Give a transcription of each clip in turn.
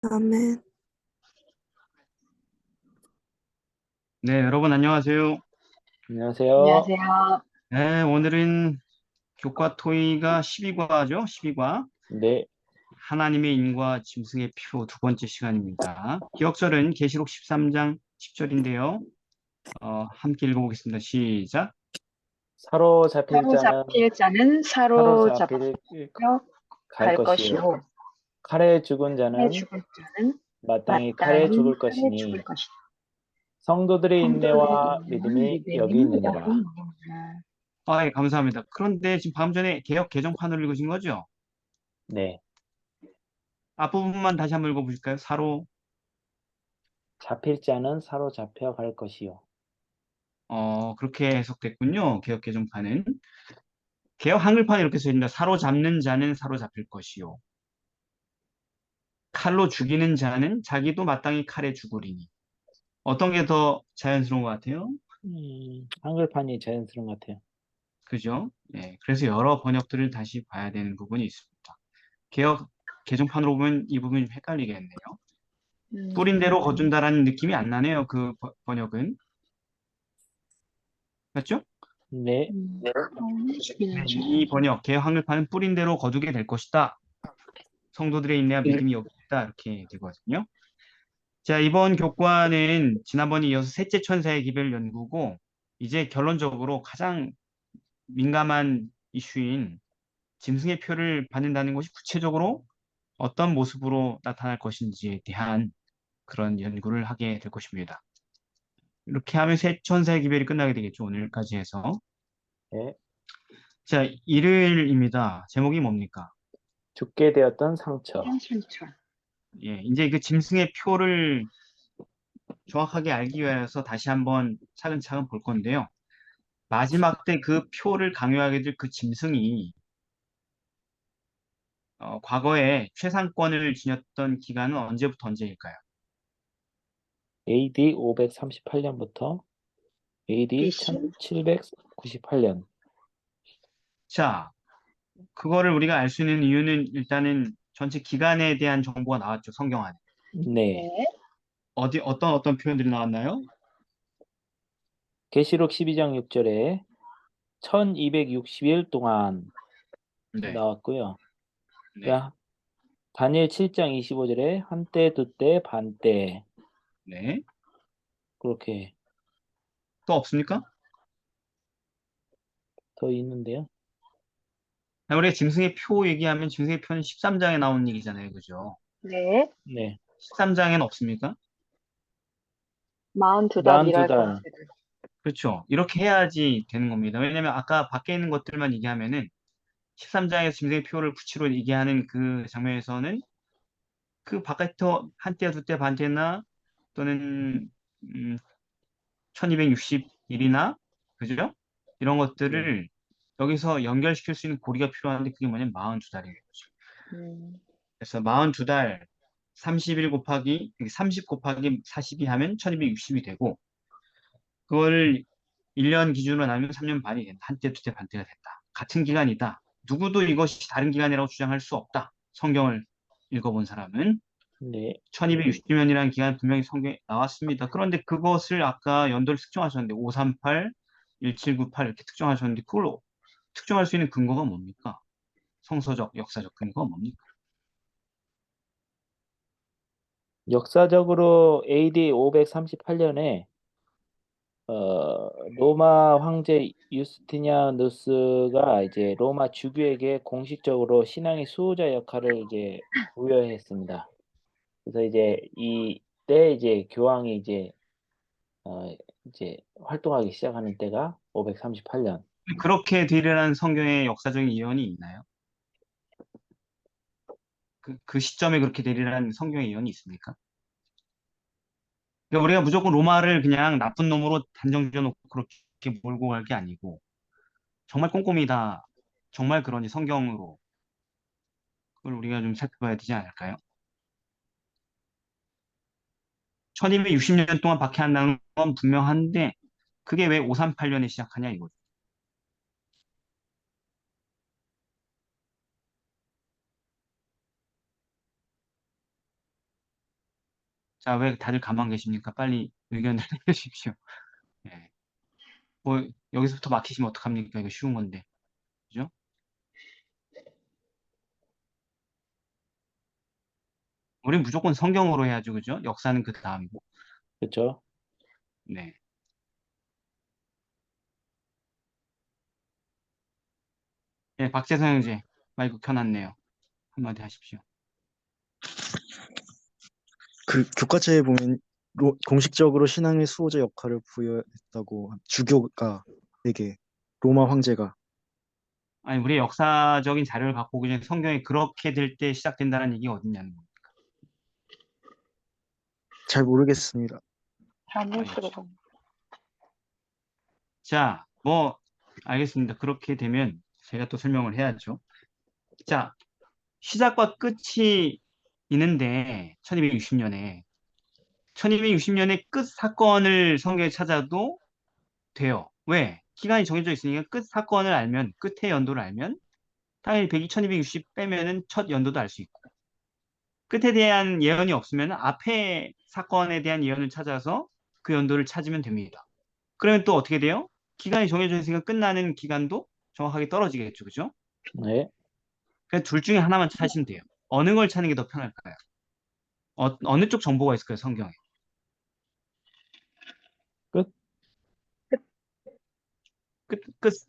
아멘. 네, 여러분 안녕하세요. 안녕하세요. 안녕하세요. 네, 오늘은 교과 토의가 12과죠. 12과. 네, 하나님의 인과 짐승의 표 두 번째 시간입니다. 기억절은 계시록 13장 10절인데요. 함께 읽어보겠습니다. 시작. 사로잡힐 자는 사로잡힐 자는 사로잡혀 사로잡힐 갈 갈 것이요. 것이요. 칼에 죽은 칼에 자는 죽을 자는 마땅히 칼에 마땅히 죽을 칼에 죽을 것이니 것이다. 성도들의 성도들의 인내와 인내는 믿음이 여기 믿음이 여기 있느니라. 있느니라. 예, 감사합니다. 그런데 지금 방금 전에 개역 개정판을 읽으신 거죠? 네, 앞부분만 다시 한번 읽어보실까요? 잡힐 자는 사로잡혀 갈 것이요. 그렇게 해석됐군요. 개역 개정판은. 개역 한글판에 이렇게 써 있습니다. 사로잡는 자는 사로잡힐 것이요. 칼로 죽이는 자는 자기도 마땅히 칼에 죽으리니. 어떤 게 더 자연스러운 것 같아요? 한글판이 자연스러운 것 같아요. 그죠? 예, 그래서 여러 번역들을 다시 봐야 되는 부분이 있습니다. 개역 개정판으로 보면 이 부분이 좀 헷갈리겠네요. 뿌린 대로 거둔다라는 느낌이 안 나네요. 그 번역은. 맞죠? 네, 칼에 네, 죽이는 자. 이 번역, 개역 한글판은 뿌린 대로 거두게 될 것이다. 성도들의 인내와 믿음이 여기 있다. 이렇게 되거든요. 자, 이번 교과는 지난번에 이어서 셋째 천사의 기별 연구고, 이제 결론적으로 가장 민감한 이슈인 짐승의 표를 받는다는 것이 구체적으로 어떤 모습으로 나타날 것인지에 대한 그런 연구를 하게 될 것입니다. 이렇게 하면 새 천사의 기별이 끝나게 되겠죠. 오늘까지 해서. 네. 자, 일요일입니다. 제목이 뭡니까? 죽게 되었던 상처. 상처. 예, 이제 그 짐승의 표를 정확하게 알기 위해서 다시 한번 차근차근 볼 건데요. 마지막 때 그 표를 강요하게 될 그 짐승이 과거에 최상권을 지녔던 기간은 언제부터 언제일까요? AD 538년부터 AD BC 1798년. 자, 그거를 우리가 알 수 있는 이유는 일단은 전체 기간에 대한 정보가 나왔죠, 성경 안에. 네, 네. 어떤 표현들이 나왔나요? 계시록 12장 6절에 1260일 동안 네, 나왔고요. 네, 다니엘 7장 25절에 한때, 두때, 반때 네. 그렇게 또 없습니까? 더 있는데요. 우리가 짐승의 표 얘기하면 짐승의 표는 13장에 나온 얘기잖아요, 그죠? 네. 네, 13장에는 없습니까? 42달 일할 42달. 권세들. 그렇죠. 이렇게 해야지 되는 겁니다. 왜냐면 아까 밖에 있는 것들만 얘기하면은 13장에서 짐승의 표를 구치로 얘기하는 그 장면에서는 그 바깥에 한때, 두때, 반때나 또는 1260일이나 그죠? 이런 네, 것들을 여기서 연결시킬 수 있는 고리가 필요한데 그게 뭐냐면 42달이에요. 음, 그래서 42달 31 곱하기 30 곱하기 42 하면 1260이 되고 그걸 1년 기준으로 나누면 3년 반이 된다. 한때, 두때, 반때가 된다. 같은 기간이다. 누구도 이것이 다른 기간이라고 주장할 수 없다. 성경을 읽어본 사람은 네, 1260년이라는 기간 분명히 성경에 나왔습니다. 그런데 그것을 아까 연도를 특정하셨는데 538, 1798 이렇게 특정하셨는데 그걸 특정할 수 있는 근거가 뭡니까? 성서적, 역사적 근거가 뭡니까? 역사적으로 AD 538년에 로마 황제 유스티니아누스가 이제 로마 주교에게 공식적으로 신앙의 수호자 역할을 이제 부여했습니다. 그래서 이제 이때 이제 교황이 어, 이제 활동하기 시작하는 때가 538년. 그렇게 되리라는 성경의 역사적인 예언이 있나요? 그 시점에 그렇게 되리라는 성경의 예언이 있습니까? 그러니까 우리가 무조건 로마를 그냥 나쁜 놈으로 단정 지어놓고 그렇게 몰고 갈 게 아니고 정말 꼼꼼히 다 정말 그런지 성경으로 그걸 우리가 좀 살펴봐야 되지 않을까요? 1260년 동안 박해한다는 건 분명한데 그게 왜 538년에 시작하냐 이거죠. 자, 왜 다들 가만 계십니까? 빨리 의견을 내주십시오. 예. 뭐, 여기서부터 막히시면 어떡합니까? 이거 쉬운 건데. 그죠? 우린 무조건 성경으로 해야죠. 그죠? 역사는 그 다음이고. 그렇죠? 네. 예, 박재성 형제. 마이크 켜놨네요. 한마디 하십시오. 그 교과서에 보면 공식적으로 신앙의 수호자 역할을 부여했다고 주교가 되게 로마 황제가 아니, 우리 역사적인 자료를 갖고 오기 전에 성경이 그렇게 될 때 시작된다는 얘기가 어딨냐는 거. 잘 모르겠습니다. 잘못으로 가. 자, 뭐, 알겠습니다. 그렇게 되면 제가 또 설명을 해야죠. 자, 시작과 끝이 있는데, 1260년에. 1260년에 끝 사건을 성경에 찾아도 돼요. 왜? 기간이 정해져 있으니까 끝 사건을 알면, 끝의 연도를 알면, 당연히 1260 빼면은 첫 연도도 알 수 있고, 끝에 대한 예언이 없으면 앞에 사건에 대한 예언을 찾아서 그 연도를 찾으면 됩니다. 그러면 또 어떻게 돼요? 기간이 정해져 있으니까 끝나는 기간도 정확하게 떨어지겠죠. 그죠? 네. 그냥 둘 중에 하나만 찾으면 돼요. 어느 걸 찾는 게 더 편할까요? 어느 쪽 정보가 있을까요, 성경에? 끝.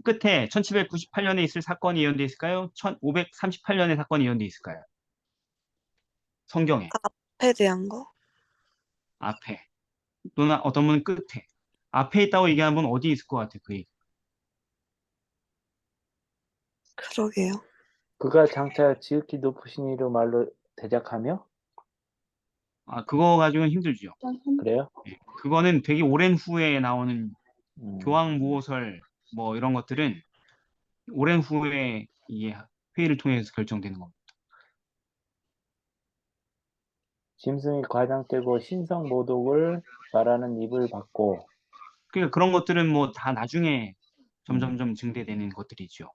끝에 1798년에 있을 사건이 예언돼 있을까요? 1538년에 사건이 예언돼 있을까요? 성경에. 앞에 대한 거? 앞에. 또는 어떤 분은 끝에. 앞에 있다고 얘기하는 분은 어디 있을 것 같아요, 그 얘기. 그러게요. 그가 장차 지극히 높으신 이로 말로 대적하며 아, 그거 가지고는 힘들죠. 그래요? 예. 그거는 되게 오랜 후에 나오는 음, 교황무호설 뭐 이런 것들은 오랜 후에 이게 회의를 통해서 결정되는 겁니다. 짐승이 과장되고 신성 모독을 말하는 입을 받고 그러니까 그런 것들은 뭐 다 나중에 점점점 증대되는 것들이죠.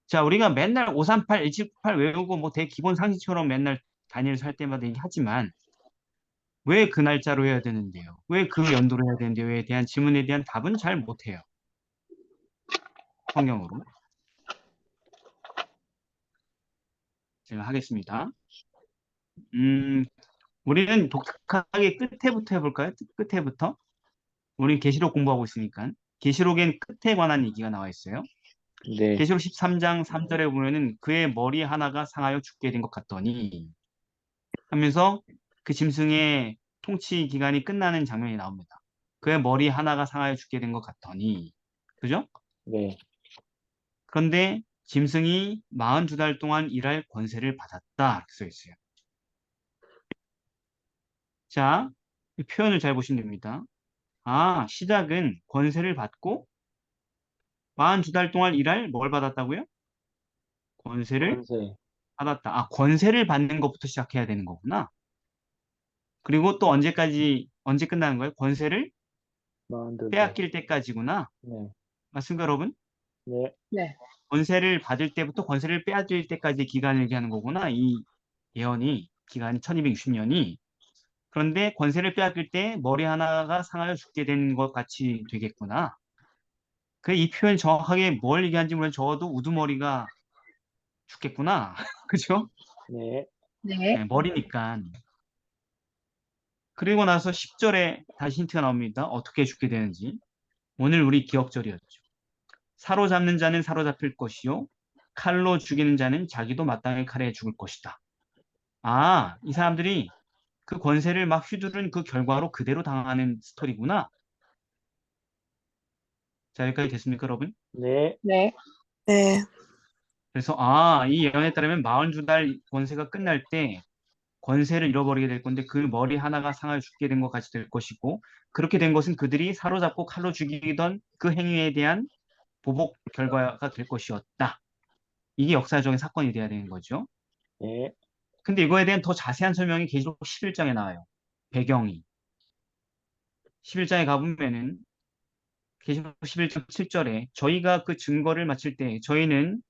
자, 우리가 맨날 538, 1798 외우고 뭐 대기본 상식처럼 맨날 다니엘서 할 때마다 얘기하지만 왜 그 날짜로 해야 되는데요? 왜 그 연도로 해야 되는데요에 대한 질문에 대한 답은 잘 못해요. 성경으로. 제가 하겠습니다. 우리는 독특하게 끝에부터 해볼까요? 끝에부터. 우리 계시록 공부하고 있으니까. 계시록엔 끝에 관한 얘기가 나와 있어요. 네, 계시록 13장 3절에 보면은 그의 머리 하나가 상하여 죽게 된 것 같더니 하면서 그 짐승의 통치 기간이 끝나는 장면이 나옵니다. 그의 머리 하나가 상하여 죽게 된 것 같더니 그죠? 네, 그런데 짐승이 42달 동안 일할 권세를 받았다 이렇게 써 있어요. 자, 이 표현을 잘 보시면 됩니다. 아, 시작은 권세를 받고 42달 동안 일할 뭘 받았다고요? 권세를 권세 받았다. 아, 권세를 받는 것부터 시작해야 되는 거구나. 그리고 또 언제 끝나는 거예요? 권세를 42달. 빼앗길 때까지구나. 네, 맞습니까, 여러분? 네, 네. 권세를 받을 때부터 권세를 빼앗길 때까지 기간을 얘기하는 거구나. 이 예언이, 기간이 1260년이. 그런데 권세를 빼앗길 때 머리 하나가 상하여 죽게 된 것 같이 되겠구나. 그 이 표현 정확하게 뭘 얘기하는지 모르겠는데 적어도 우두머리가 죽겠구나. 그죠? 네, 네. 네, 머리니까. 그리고 나서 10절에 다시 힌트가 나옵니다. 어떻게 죽게 되는지. 오늘 우리 기억절이었죠. 사로잡는 자는 사로잡힐 것이요. 칼로 죽이는 자는 자기도 마땅히 칼에 죽을 것이다. 아, 이 사람들이 그 권세를 막 휘두른 그 결과로 그대로 당하는 스토리구나. 자, 여기까지 됐습니까, 여러분? 네, 네. 네, 그래서 아, 이 예언에 따르면 42달 권세가 끝날 때 권세를 잃어버리게 될 건데 그 머리 하나가 상하여 죽게 된 것 같이 될 것이고 그렇게 된 것은 그들이 사로잡고 칼로 죽이던 그 행위에 대한 보복 결과가 될 것이었다. 이게 역사적인 사건이 돼야 되는 거죠. 네, 근데 이거에 대한 더 자세한 설명이 계시록 11장에 나와요. 배경이. 11장에 가보면은 계시록 11장 7절에 저희가 그 증거를 마칠 때 저희는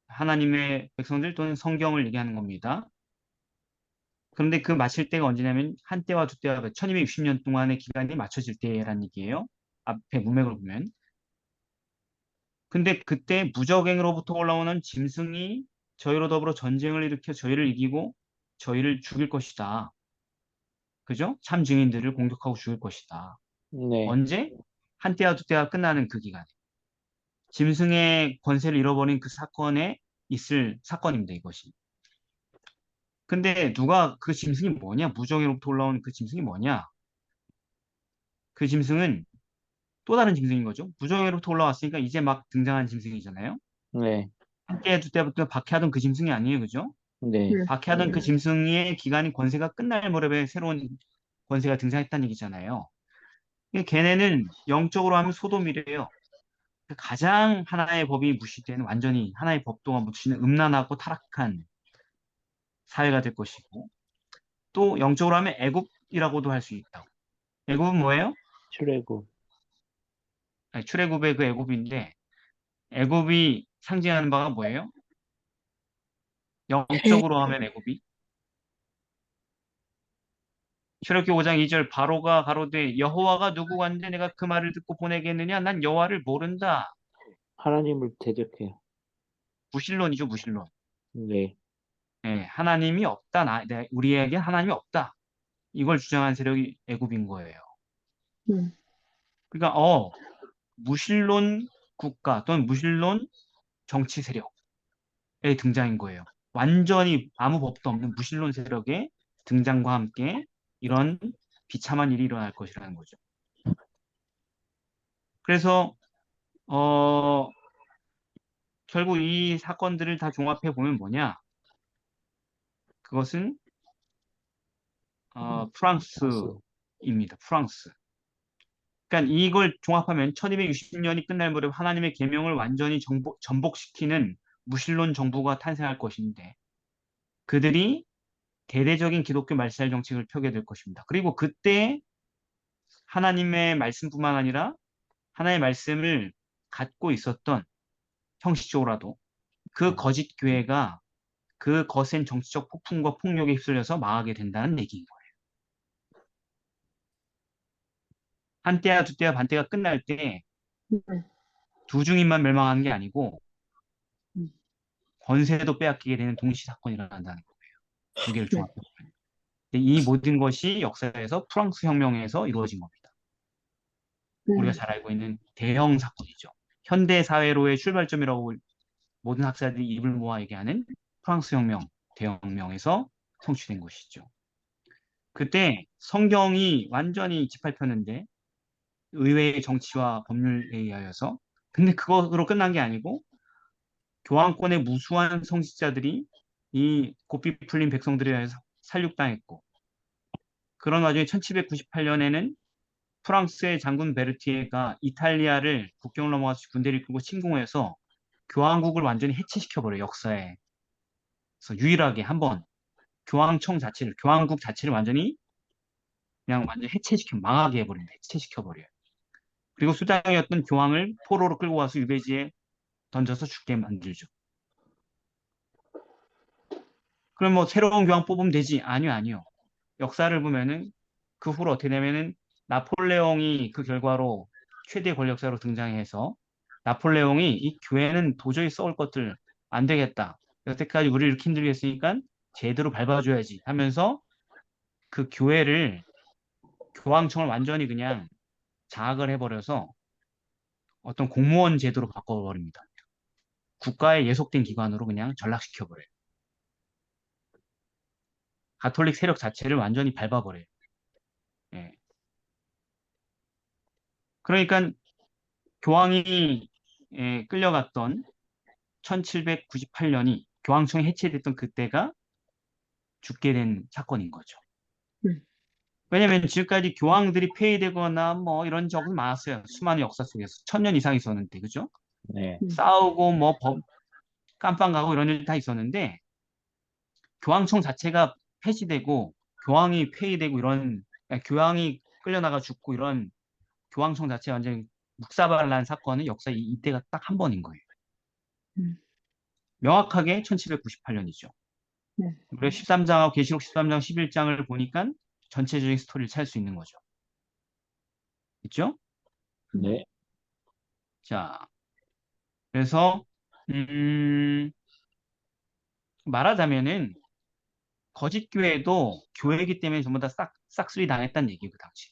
하나님의 백성들 또는 성경을 얘기하는 겁니다. 그런데 그 맞출 때가 언제냐면 한때와 두때와 1260년 동안의 기간이 맞춰질 때라는 얘기예요. 앞에 문맥을 보면. 근데 그때 무적행으로부터 올라오는 짐승이 저희로 더불어 전쟁을 일으켜 저희를 이기고 저희를 죽일 것이다. 그죠? 참 증인들을 공격하고 죽일 것이다. 네. 언제? 한때와 두때가 끝나는 그 기간. 짐승의 권세를 잃어버린 그 사건에 있을 사건입니다, 이것이. 근데 누가 그 짐승이 뭐냐? 무정으로부터 올라온 그 짐승이 뭐냐? 그 짐승은 또 다른 짐승인 거죠. 무정으로부터 올라왔으니까 이제 막 등장한 짐승이잖아요. 네. 한때 두 때부터 박해하던 그 짐승이 아니에요, 그죠? 네. 박해하던 그 짐승의 기간이 권세가 끝날 무렵에 새로운 권세가 등장했다는 얘기잖아요. 걔네는 영적으로 하면 소돔이래요. 가장 하나의 법이 무시되는 완전히 하나의 법도가 묻히는 음란하고 타락한 사회가 될 것이고 또 영적으로 하면 애굽이라고도 할 수 있다고. 애굽은 뭐예요? 출애굽. 아니, 출애굽의 그 애굽인데 애굽이 상징하는 바가 뭐예요? 죄, 영적으로 하면 애굽이 출애굽기 5장 2절 바로가 가로되 여호와가 누구간데 내가 그 말을 듣고 보내겠느냐 난 여호와를 모른다. 하나님을 대적해요. 무신론이죠 무신론. 네. 예, 하나님이 없다. 우리에게 하나님이 없다. 이걸 주장한 세력이 애굽인 거예요. 그러니까 무신론 국가 또는 무신론 정치 세력의 등장인 거예요. 완전히 아무 법도 없는 무신론 세력의 등장과 함께 이런 비참한 일이 일어날 것이라는 거죠. 그래서 결국 이 사건들을 다 종합해 보면 뭐냐? 그것은 프랑스. 프랑스입니다. 프랑스. 그러니까 이걸 종합하면 1260년이 끝날 무렵 하나님의 계명을 완전히 전복시키는 무신론 정부가 탄생할 것인데 그들이 대대적인 기독교 말살 정책을 펴게 될 것입니다. 그리고 그때 하나님의 말씀뿐만 아니라 하나님의 말씀을 갖고 있었던 형식적으로라도 그 거짓 교회가 그 거센 정치적 폭풍과 폭력에 휩쓸려서 망하게 된다는 얘기인 거예요. 한때야 두때야 반때가 끝날 때 두 중인만 멸망하는 게 아니고 권세도 빼앗기게 되는 동시 사건이 일어난다는 거예요. 두 개를 종합해 보면. 이 모든 것이 역사에서 프랑스 혁명에서 이루어진 겁니다. 우리가 잘 알고 있는 대형 사건이죠. 현대 사회로의 출발점이라고 모든 학자들이 입을 모아 얘기하는 프랑스 혁명, 대혁명에서 성취된 것이죠. 그때 성경이 완전히 짓밟혔는데 의회의 정치와 법률에 의하여서 근데 그것으로 끝난 게 아니고 교황권의 무수한 성직자들이 이 고삐 풀린 백성들에 의해서 살육당했고 그런 와중에 1798년에는 프랑스의 장군 베르티에가 이탈리아를 국경을 넘어가서 군대를 이끌고 침공해서 교황국을 완전히 해체시켜버려요, 역사에. 그래서 유일하게 한번 교황국 자체를 완전히 그냥 완전 망하게 해버립니다. 해체시켜버려요. 그리고 수장이었던 교황을 포로로 끌고 와서 유배지에 던져서 죽게 만들죠. 그럼 뭐 새로운 교황 뽑으면 되지? 아니요, 아니요. 역사를 보면은 그 후로 어떻게 되면은 나폴레옹이 그 결과로 최대 권력자로 등장해서 나폴레옹이 이 교회는 도저히 썩을 것들 안 되겠다. 여태까지 우리를 이렇게 힘들게 했으니까 제대로 밟아줘야지 하면서 그 교회를 교황청을 완전히 그냥 장악을 해버려서 어떤 공무원 제도로 바꿔버립니다. 국가에 예속된 기관으로 그냥 전락시켜버려요. 가톨릭 세력 자체를 완전히 밟아버려요. 예. 그러니까 교황이 끌려갔던 1798년이 교황청이 해체됐던 그때가 죽게 된 사건인 거죠. 왜냐하면 지금까지 교황들이 폐위되거나 뭐 이런 적은 많았어요. 수많은 역사 속에서 1000년 이상 있었는데 그죠? 네. 싸우고 뭐 깜빵 가고 이런 일 다 있었는데 교황청 자체가 폐지되고 교황이 폐위되고 이런 교황이 끌려나가 죽고 이런 교황청 자체가 완전히 묵사발난 사건은 역사 이때가 딱 한 번인 거예요. 명확하게 1798년이죠. 무려 13장하고 계시록 13장, 11장을 보니까 전체적인 스토리를 찾을 수 있는 거죠. 있죠? 네. 자, 그래서 말하자면은 거짓 교회도 교회이기 때문에 전부 다 싹쓸이 당했다는 얘기예요, 그 당시.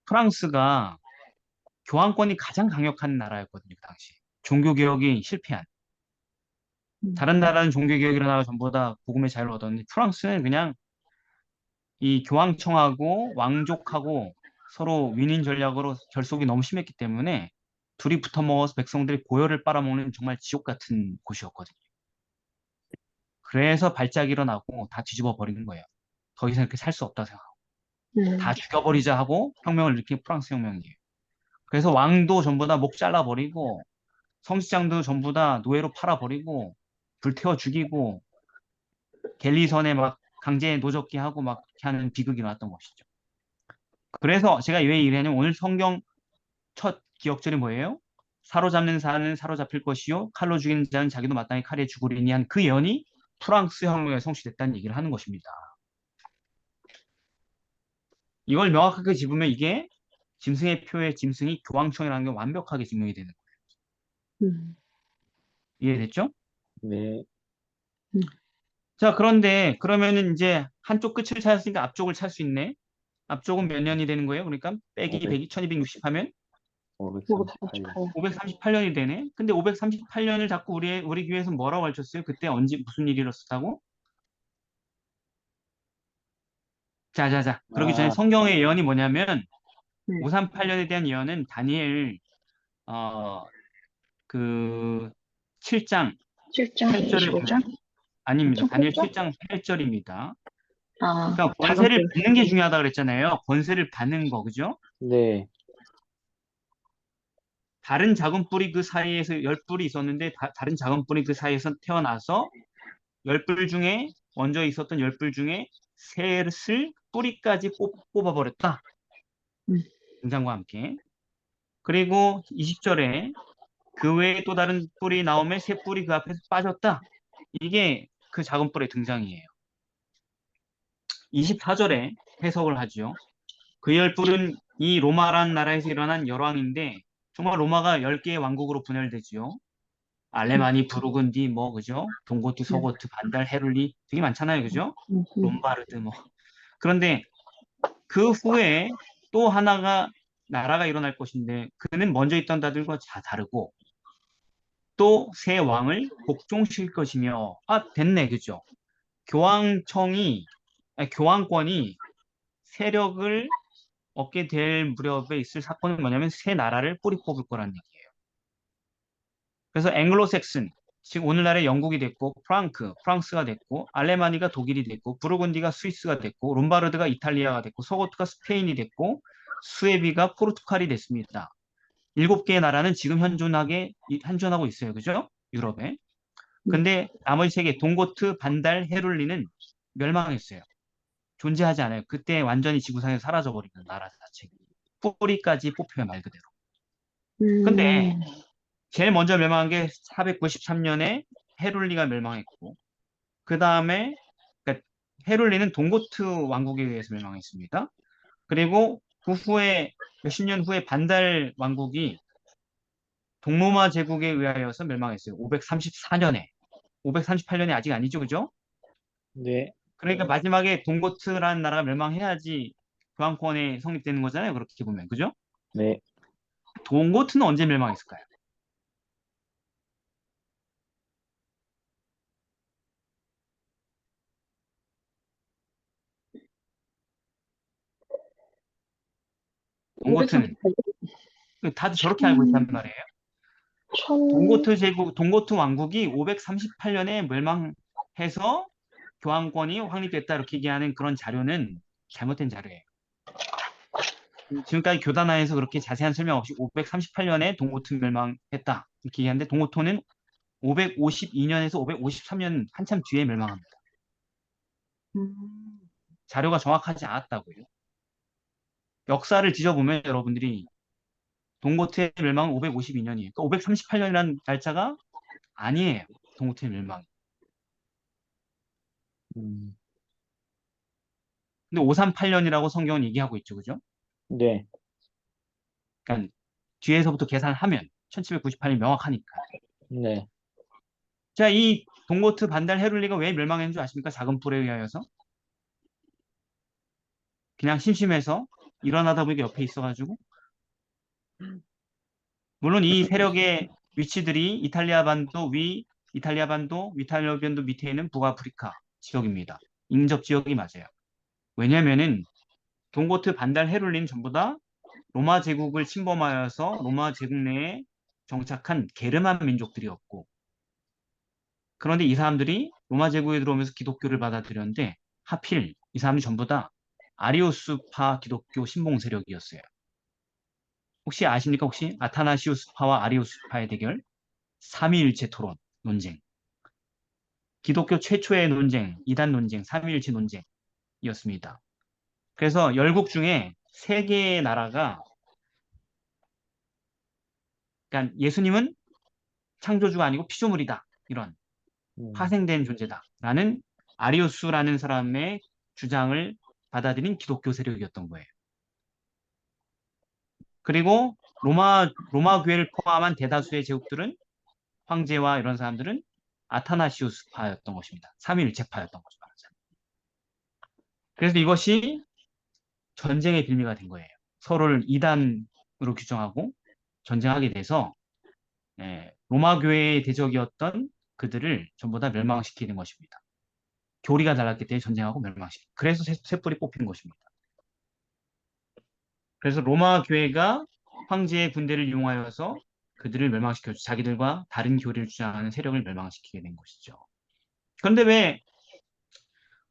프랑스가 교황권이 가장 강력한 나라였거든요, 그 당시. 종교개혁이 실패한. 다른 나라는 종교개혁이 일어나고 전부 다 복음의 자유를 얻었는데 프랑스는 그냥 이 교황청하고 왕족하고 서로 윈윈 전략으로 결속이 너무 심했기 때문에 둘이 붙어먹어서 백성들이 고열을 빨아먹는 정말 지옥 같은 곳이었거든요. 그래서 발작이 일어나고 다 뒤집어 버리는 거예요. 더 이상 이렇게 살 수 없다 생각하고. 다 죽여버리자 하고 혁명을 일으킨 프랑스 혁명이에요. 그래서 왕도 전부 다 목 잘라버리고 성시장도 전부 다 노예로 팔아버리고 불태워 죽이고 갤리선에 막 강제 노적기 하고 막 이렇게 하는 비극이 나왔던 것이죠. 그래서 제가 왜 이래냐면 오늘 성경 첫 기억절이 뭐예요? 사로잡는 자는 사로잡힐 것이요 칼로 죽이는 자는 자기도 마땅히 칼에 죽으리니 한 그 예언이 프랑스 혁명에 성취됐다는 얘기를 하는 것입니다. 이걸 명확하게 짚으면 이게 짐승의 표의 짐승이 교황청이라는 게 완벽하게 증명이 되는 거예요. 이해됐죠? 네. 자, 그런데 그러면은 이제 한쪽 끝을 찾았으니까 앞쪽을 찾을 수 있네. 앞쪽은 몇 년이 되는 거예요? 그러니까 빼기 500. 100이 1260 하면 538년. 538년이 되네. 근데 538년을 자꾸 우리 교회에서 뭐라고 가르쳤어요? 그때 언제 무슨 일이 일어났다고? 자자자. 그러기 전에 아, 성경의 예언이 뭐냐면 538년에 대한 예언은 다니엘 그 7장 7장, 8절을 25장? 아닙니다. 다니엘 7장? 7장 8절입니다. 아, 그러니까 작은 권세를 뿔. 받는 게 중요하다 그랬잖아요. 권세를 받는 거, 그죠? 네. 다른 작은 뿌리 그 사이에서 10뿔이 있었는데 다른 작은 뿌리 그 사이에서 태어나서 10뿔 중에 먼저 있었던 10뿔 중에 셋을 뿌리까지 뽑아버렸다. 음. 등장과 함께. 그리고 20절에 그 외에 또 다른 뿔이 나오면 새 뿔이 그 앞에서 빠졌다. 이게 그 작은 뿔의 등장이에요. 24절에 해석을 하죠. 그 10뿔은 이 로마란 나라에서 일어난 열왕인데 정말 로마가 10개의 왕국으로 분열되지요. 알레마니, 부르근디, 뭐, 그죠? 동고트, 서고트, 반달, 헤룰리 되게 많잖아요. 그죠? 롬바르드, 뭐. 그런데 그 후에 또 하나가 나라가 일어날 것인데 그는 먼저 있던 다들과 다 다르고 또 새 왕을 복종시킬 것이며 됐네. 그죠? 교황청이 교황권이 세력을 얻게 될 무렵에 있을 사건은 뭐냐면 새 나라를 뿌리 뽑을 거라는 얘기예요. 그래서 앵글로색슨, 즉 오늘날의 영국이 됐고 프랑스가 됐고 알레마니가 독일이 됐고 부르곤디가 스위스가 됐고 롬바르드가 이탈리아가 됐고 서고트가 스페인이 됐고 수에비가 포르투갈이 됐습니다. 7개의 나라는 지금 현존하고 있어요. 그죠? 유럽에. 근데 나머지 3개 동고트, 반달, 헤룰리는 멸망했어요. 존재하지 않아요. 그때 완전히 지구상에서 사라져버리는 나라 자체. 뿌리까지 뽑혀요, 말 그대로. 근데 제일 먼저 멸망한 게 493년에 헤룰리가 멸망했고 그 다음에 그러니까 헤룰리는 동고트 왕국에 의해서 멸망했습니다. 그리고 그 후에 몇십 년 후에 반달 왕국이 동로마 제국에 의하여서 멸망했어요. 534년에. 538년에 아직 아니죠, 그죠? 네. 그러니까 마지막에 동고트라는 나라가 멸망해야지 교황권이 성립되는 거잖아요. 그렇게 보면, 그죠? 네. 동고트는 언제 멸망했을까요? 동고트는 538년? 다들 저렇게 알고 있단 말이에요. 동고트 왕국이 538년에 멸망해서 교황권이 확립됐다 이렇게 얘기하는 그런 자료는 잘못된 자료예요. 지금까지 교단화에서 그렇게 자세한 설명 없이 538년에 동고트 멸망했다 이렇게 얘기하는데 동고토는 552년에서 553년 한참 뒤에 멸망합니다. 자료가 정확하지 않았다고요. 역사를 뒤져보면 여러분들이 동고트의 멸망은 552년이에요. 그러니까 538년이라는 날짜가 아니에요. 동고트의 멸망. 음, 근데 538년이라고 성경은 얘기하고 있죠, 그죠? 네, 그러니까 뒤에서부터 계산하면 1798년 명확하니까. 네. 자, 이 동고트 반달 헤룰리가 왜 멸망했는 줄 아십니까? 작은 불에 의하여서. 그냥 심심해서 일어나다 보니까 옆에 있어가지고. 물론 이 세력의 위치들이 이탈리아 반도, 이탈리아 반도 밑에 있는 북아프리카 지역입니다. 인접 지역이 맞아요. 왜냐면은 동고트 반달 헤룰리는 전부 다 로마 제국을 침범하여서 로마 제국 내에 정착한 게르만 민족들이었고, 그런데 이 사람들이 로마 제국에 들어오면서 기독교를 받아들였는데 하필 이 사람들이 전부 다 아리우스파 기독교 신봉 세력이었어요. 혹시 아십니까? 혹시 아타나시우스파와 아리우스파의 대결, 삼위일체 토론 논쟁, 기독교 최초의 논쟁, 이단 논쟁, 삼위일체 논쟁이었습니다. 그래서 열국 중에 세 개의 나라가, 그러니까 예수님은 창조주가 아니고 피조물이다, 이런 음, 파생된 존재다라는 아리우스라는 사람의 주장을 받아들인 기독교 세력이었던 거예요. 그리고 로마 교회를 포함한 대다수의 제국들은, 황제와 이런 사람들은 아타나시우스파였던 것입니다. 삼위일체파였던 거죠, 말하자면. 그래서 이것이 전쟁의 빌미가 된 거예요. 서로를 이단으로 규정하고 전쟁하게 돼서, 로마 교회의 대적이었던 그들을 전부 다 멸망시키는 것입니다. 교리가 달랐기 때문에 전쟁하고 멸망시키고, 그래서 셋불이 뽑힌 것입니다. 그래서 로마 교회가 황제의 군대를 이용하여서 그들을 멸망시켜 자기들과 다른 교리를 주장하는 세력을 멸망시키게 된 것이죠. 그런데 왜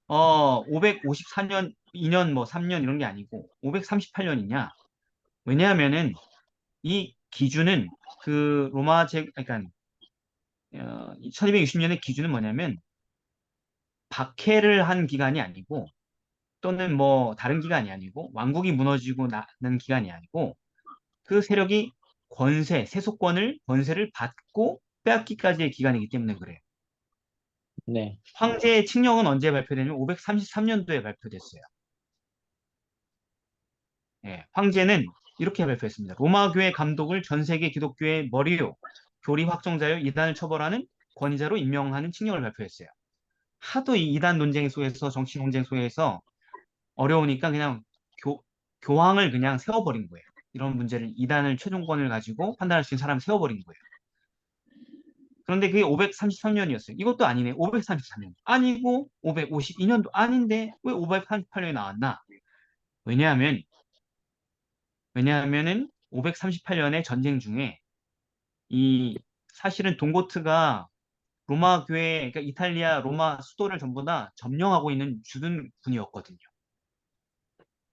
554년, 2년, 뭐 3년 이런 게 아니고 538년이냐? 왜냐하면은 이 기준은 그 그러니까 1260년의 기준은 뭐냐면 박해를 한 기간이 아니고, 또는 뭐 다른 기간이 아니고, 왕국이 무너지고 나는 기간이 아니고, 그 세력이 권세를 받고 빼앗기까지의 기간이기 때문에 그래요. 네, 황제의 칙령은 언제 발표되냐면 533년도에 발표됐어요. 황제는 이렇게 발표했습니다. 로마 교회 감독을 전 세계 기독교의 머리요, 교리 확정자요, 이단을 처벌하는 권위자로 임명하는 칙령을 발표했어요. 하도 이 이단 논쟁 속에서, 정치 논쟁 속에서 어려우니까 그냥 교황을 그냥 세워버린 거예요. 이런 문제를, 이단을 최종권을 가지고 판단할 수 있는 사람을 세워버린 거예요. 그런데 그게 533년이었어요. 이것도 아니네. 533년. 아니고 552년도 아닌데 왜 538년이 나왔나? 왜냐하면 왜냐하면은 538년의 전쟁 중에 이 사실은 동고트가 로마 교회, 그러니까 이탈리아 로마 수도를 전부 다 점령하고 있는 주둔 군이었거든요.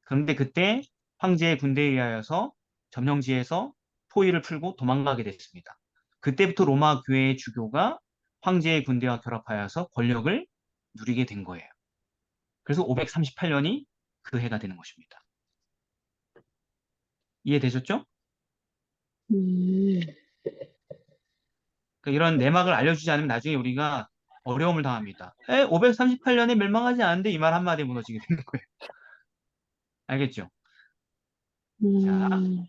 그런데 그때 황제의 군대에 의하여서 점령지에서 포위를 풀고 도망가게 됐습니다. 그때부터 로마 교회의 주교가 황제의 군대와 결합하여서 권력을 누리게 된 거예요. 그래서 538년이 그 해가 되는 것입니다. 이해되셨죠? 음, 그러니까 이런 내막을 알려주지 않으면 나중에 우리가 어려움을 당합니다. 538년에 멸망하지 않은데 이 말 한마디에 무너지게 되는 거예요. 알겠죠? 자, 음,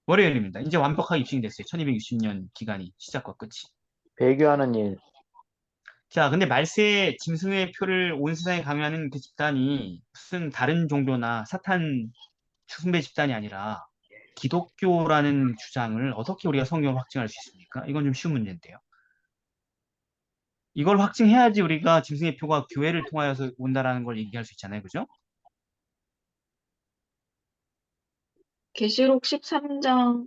월요일입니다. 이제 완벽하게 입증이 됐어요. 1260년 기간이 시작과 끝이. 배교하는 일. 자, 근데 말세에 짐승의 표를 온 세상에 강요하는 그 집단이 무슨 다른 종교나 사탄 숭배 집단이 아니라 기독교라는 주장을 어떻게 우리가 성경을 확증할 수 있습니까? 이건 좀 쉬운 문제인데요. 이걸 확증해야지 우리가 짐승의 표가 교회를 통하여서 온다라는 걸 얘기할 수 있잖아요. 그죠? 계시록 13장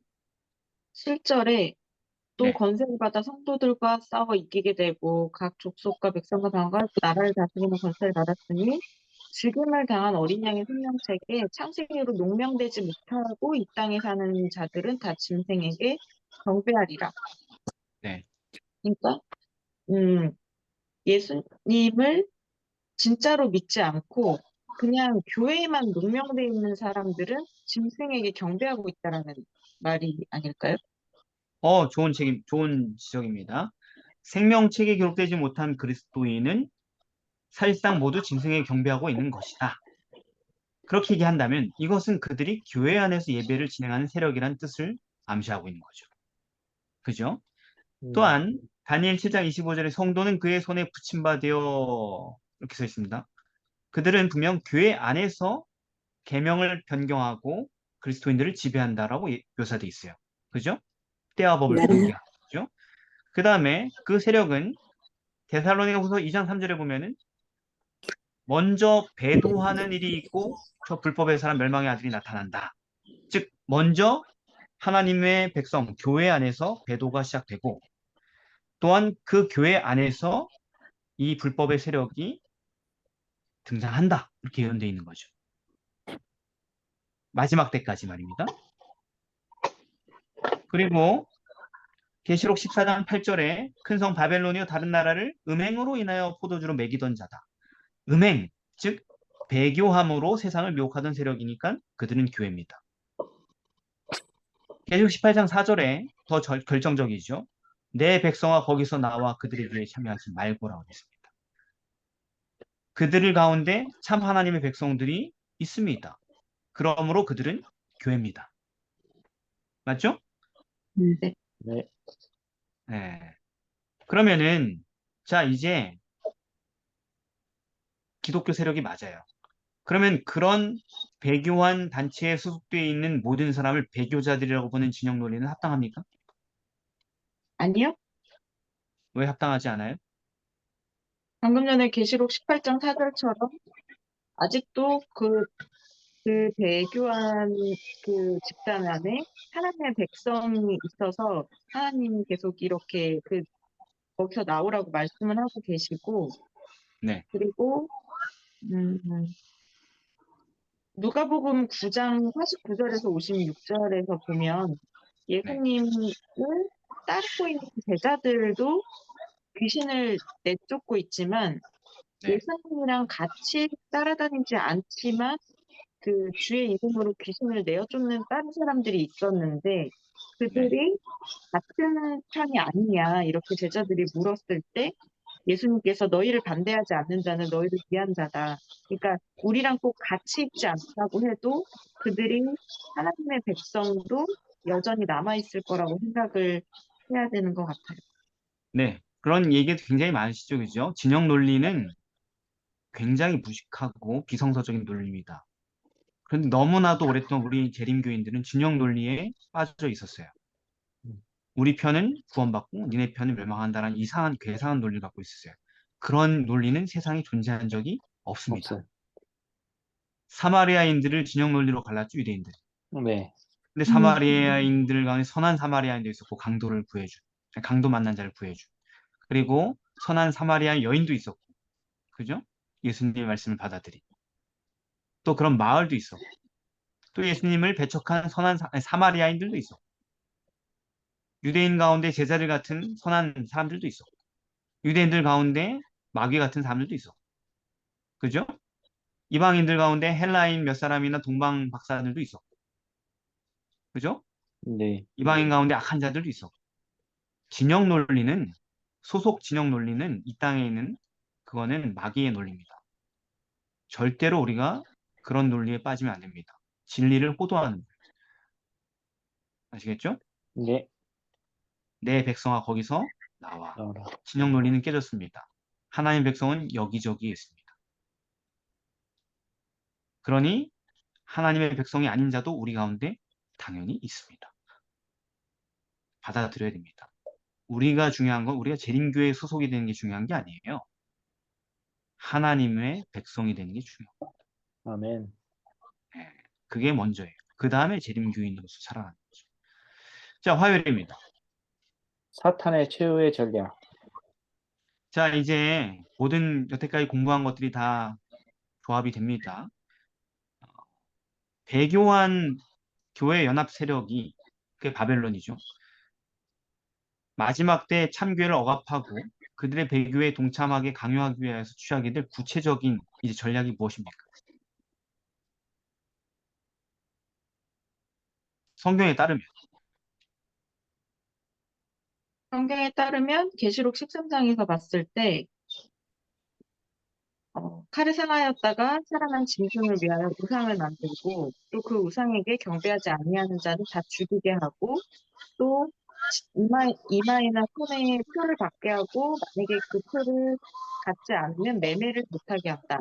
7절에 또 네. 권세를 받아 성도들과 싸워 이기게 되고 각 족속과 백성과 방언과 나라를 다스리는 권세를 받았으니 죽임을 당한 어린 양의 생명책에 창세기로 농명되지 못하고 이 땅에 사는 자들은 다 짐승에게 경배하리라. 네. 그러니까 음, 예수님을 진짜로 믿지 않고 그냥 교회에만 농명돼 있는 사람들은 짐승에게 경배하고 있다라는 말이 아닐까요? 좋은 지적입니다. 생명책에 기록되지 못한 그리스도인은 사실상 모두 짐승에 경배하고 있는 것이다. 그렇게 얘기한다면 이것은 그들이 교회 안에서 예배를 진행하는 세력이란 뜻을 암시하고 있는 거죠. 그죠? 또한 다니엘 7장 25절에 성도는 그의 손에 붙임받되어 이렇게 써 있습니다. 그들은 분명 교회 안에서 계명을 변경하고 그리스도인들을 지배한다라고 묘사되어 있어요. 그죠? 때와 법을 네. 분개하는 거죠. 그 다음에 그 세력은 데살로니가후서 2장 3절에 보면은 먼저 배도하는 일이 있고 저 불법의 사람 멸망의 아들이 나타난다. 즉 먼저 하나님의 백성 교회 안에서 배도가 시작되고 또한 그 교회 안에서 이 불법의 세력이 등장한다. 이렇게 예언되어 있는 거죠. 마지막 때까지 말입니다. 그리고 계시록 14장 8절에 큰 성 바벨론이요 다른 나라를 음행으로 인하여 포도주로 먹이던 자다. 음행, 즉 배교함으로 세상을 미혹하던 세력이니까 그들은 교회입니다. 계시록 18장 4절에 더 결정적이죠. 내 백성아 거기서 나와 그들의 기회에 참여하지 말고라고 했습니다. 그들 가운데 참 하나님의 백성들이 있습니다. 그러므로 그들은 교회입니다. 맞죠? 네. 네. 네. 그러면은 자 이제 기독교 세력이 맞아요. 그러면 그런 배교한 단체에 소속되어 있는 모든 사람을 배교자들이라고 보는 진영 논리는 합당합니까? 아니요? 왜 합당하지 않아요? 방금 전에 계시록 18장 4절처럼 아직도 그 배교한 그 집단 안에 하나님의 백성이 있어서 하나님이 계속 이렇게 거기서 나오라고 말씀을 하고 계시고, 네, 그리고 음, 누가복음 9장 49절에서 56절에서 보면 네, 예수님을 따르고 있는 제자들도 귀신을 내쫓고 있지만 네, 예수님이랑 같이 따라다니지 않지만 그 주의 이름으로 귀신을 내어 쫓는 다른 사람들이 있었는데 네, 그들이 같은 편이 아니냐 이렇게 제자들이 물었을 때 예수님께서 너희를 반대하지 않는 자는 너희를 위한 자다. 그러니까 우리랑 꼭 같이 있지 않다고 해도 그들이 하나님의 백성도 여전히 남아있을 거라고 생각을 해야 되는 것 같아요. 네. 그런 얘기도 굉장히 많으시죠, 그죠? 진영 논리는 굉장히 무식하고 비성서적인 논리입니다. 그런데 너무나도 오랫동안 우리 재림교인들은 진영 논리에 빠져 있었어요. 우리 편은 구원받고 니네 편은 멸망한다는 이상한 괴상한 논리를 갖고 있었어요. 그런 논리는 세상에 존재한 적이 없습니다. 없어요. 사마리아인들을 진영 논리로 갈랐죠, 유대인들. 네. 근데 사마리아인들 가운데 선한 사마리아인도 있었고 강도를 구해준, 강도 만난 자를 구해준. 그리고 선한 사마리아 여인도 있었고, 그죠? 예수님의 말씀을 받아들인. 또 그런 마을도 있었고, 또 예수님을 배척한 선한 사마리아인들도 있었고, 유대인 가운데 제자들 같은 선한 사람들도 있었고, 유대인들 가운데 마귀 같은 사람들도 있었고, 그죠? 이방인들 가운데 헬라인 몇 사람이나 동방 박사들도 있었고, 그죠? 네. 이방인 가운데 악한 자들도 있었고, 진영 논리는, 소속 진영 논리는 이 땅에 있는 그거는 마귀의 논리입니다. 절대로 우리가 그런 논리에 빠지면 안 됩니다. 진리를 호도하는 거예요. 아시겠죠? 네. 내 백성아 거기서 나와. 나오라. 진영 논리는 깨졌습니다. 하나님 백성은 여기저기 있습니다. 그러니 하나님의 백성이 아닌 자도 우리 가운데 당연히 있습니다. 받아들여야 됩니다. 우리가 중요한 건 우리가 재림교회에 소속이 되는 게 중요한 게 아니에요. 하나님의 백성이 되는 게 중요해요. 아멘. 예, 그게 먼저예요. 그 다음에 재림교인으로서 살아가는 거죠. 자, 화요일입니다. 사탄의 최후의 전략. 자, 이제 모든 여태까지 공부한 것들이 다 조합이 됩니다. 배교한 교회 연합 세력이 그게 바벨론이죠. 마지막 때 참교회를 억압하고 그들의 배교에 동참하게 강요하기 위해서 취하게 될 구체적인 이제 전략이 무엇입니까? 성경에 따르면 성경에 따르면 계시록 13장에서 봤을 때 칼을 상하였다가 살아난 짐승을 위하여 우상을 만들고 또 그 우상에게 경배하지 아니하는 자는 다 죽이게 하고 또 이마에나 손에 표를 받게 하고 만약에 그 표를 갖지 않으면 매매를 못하게 한다.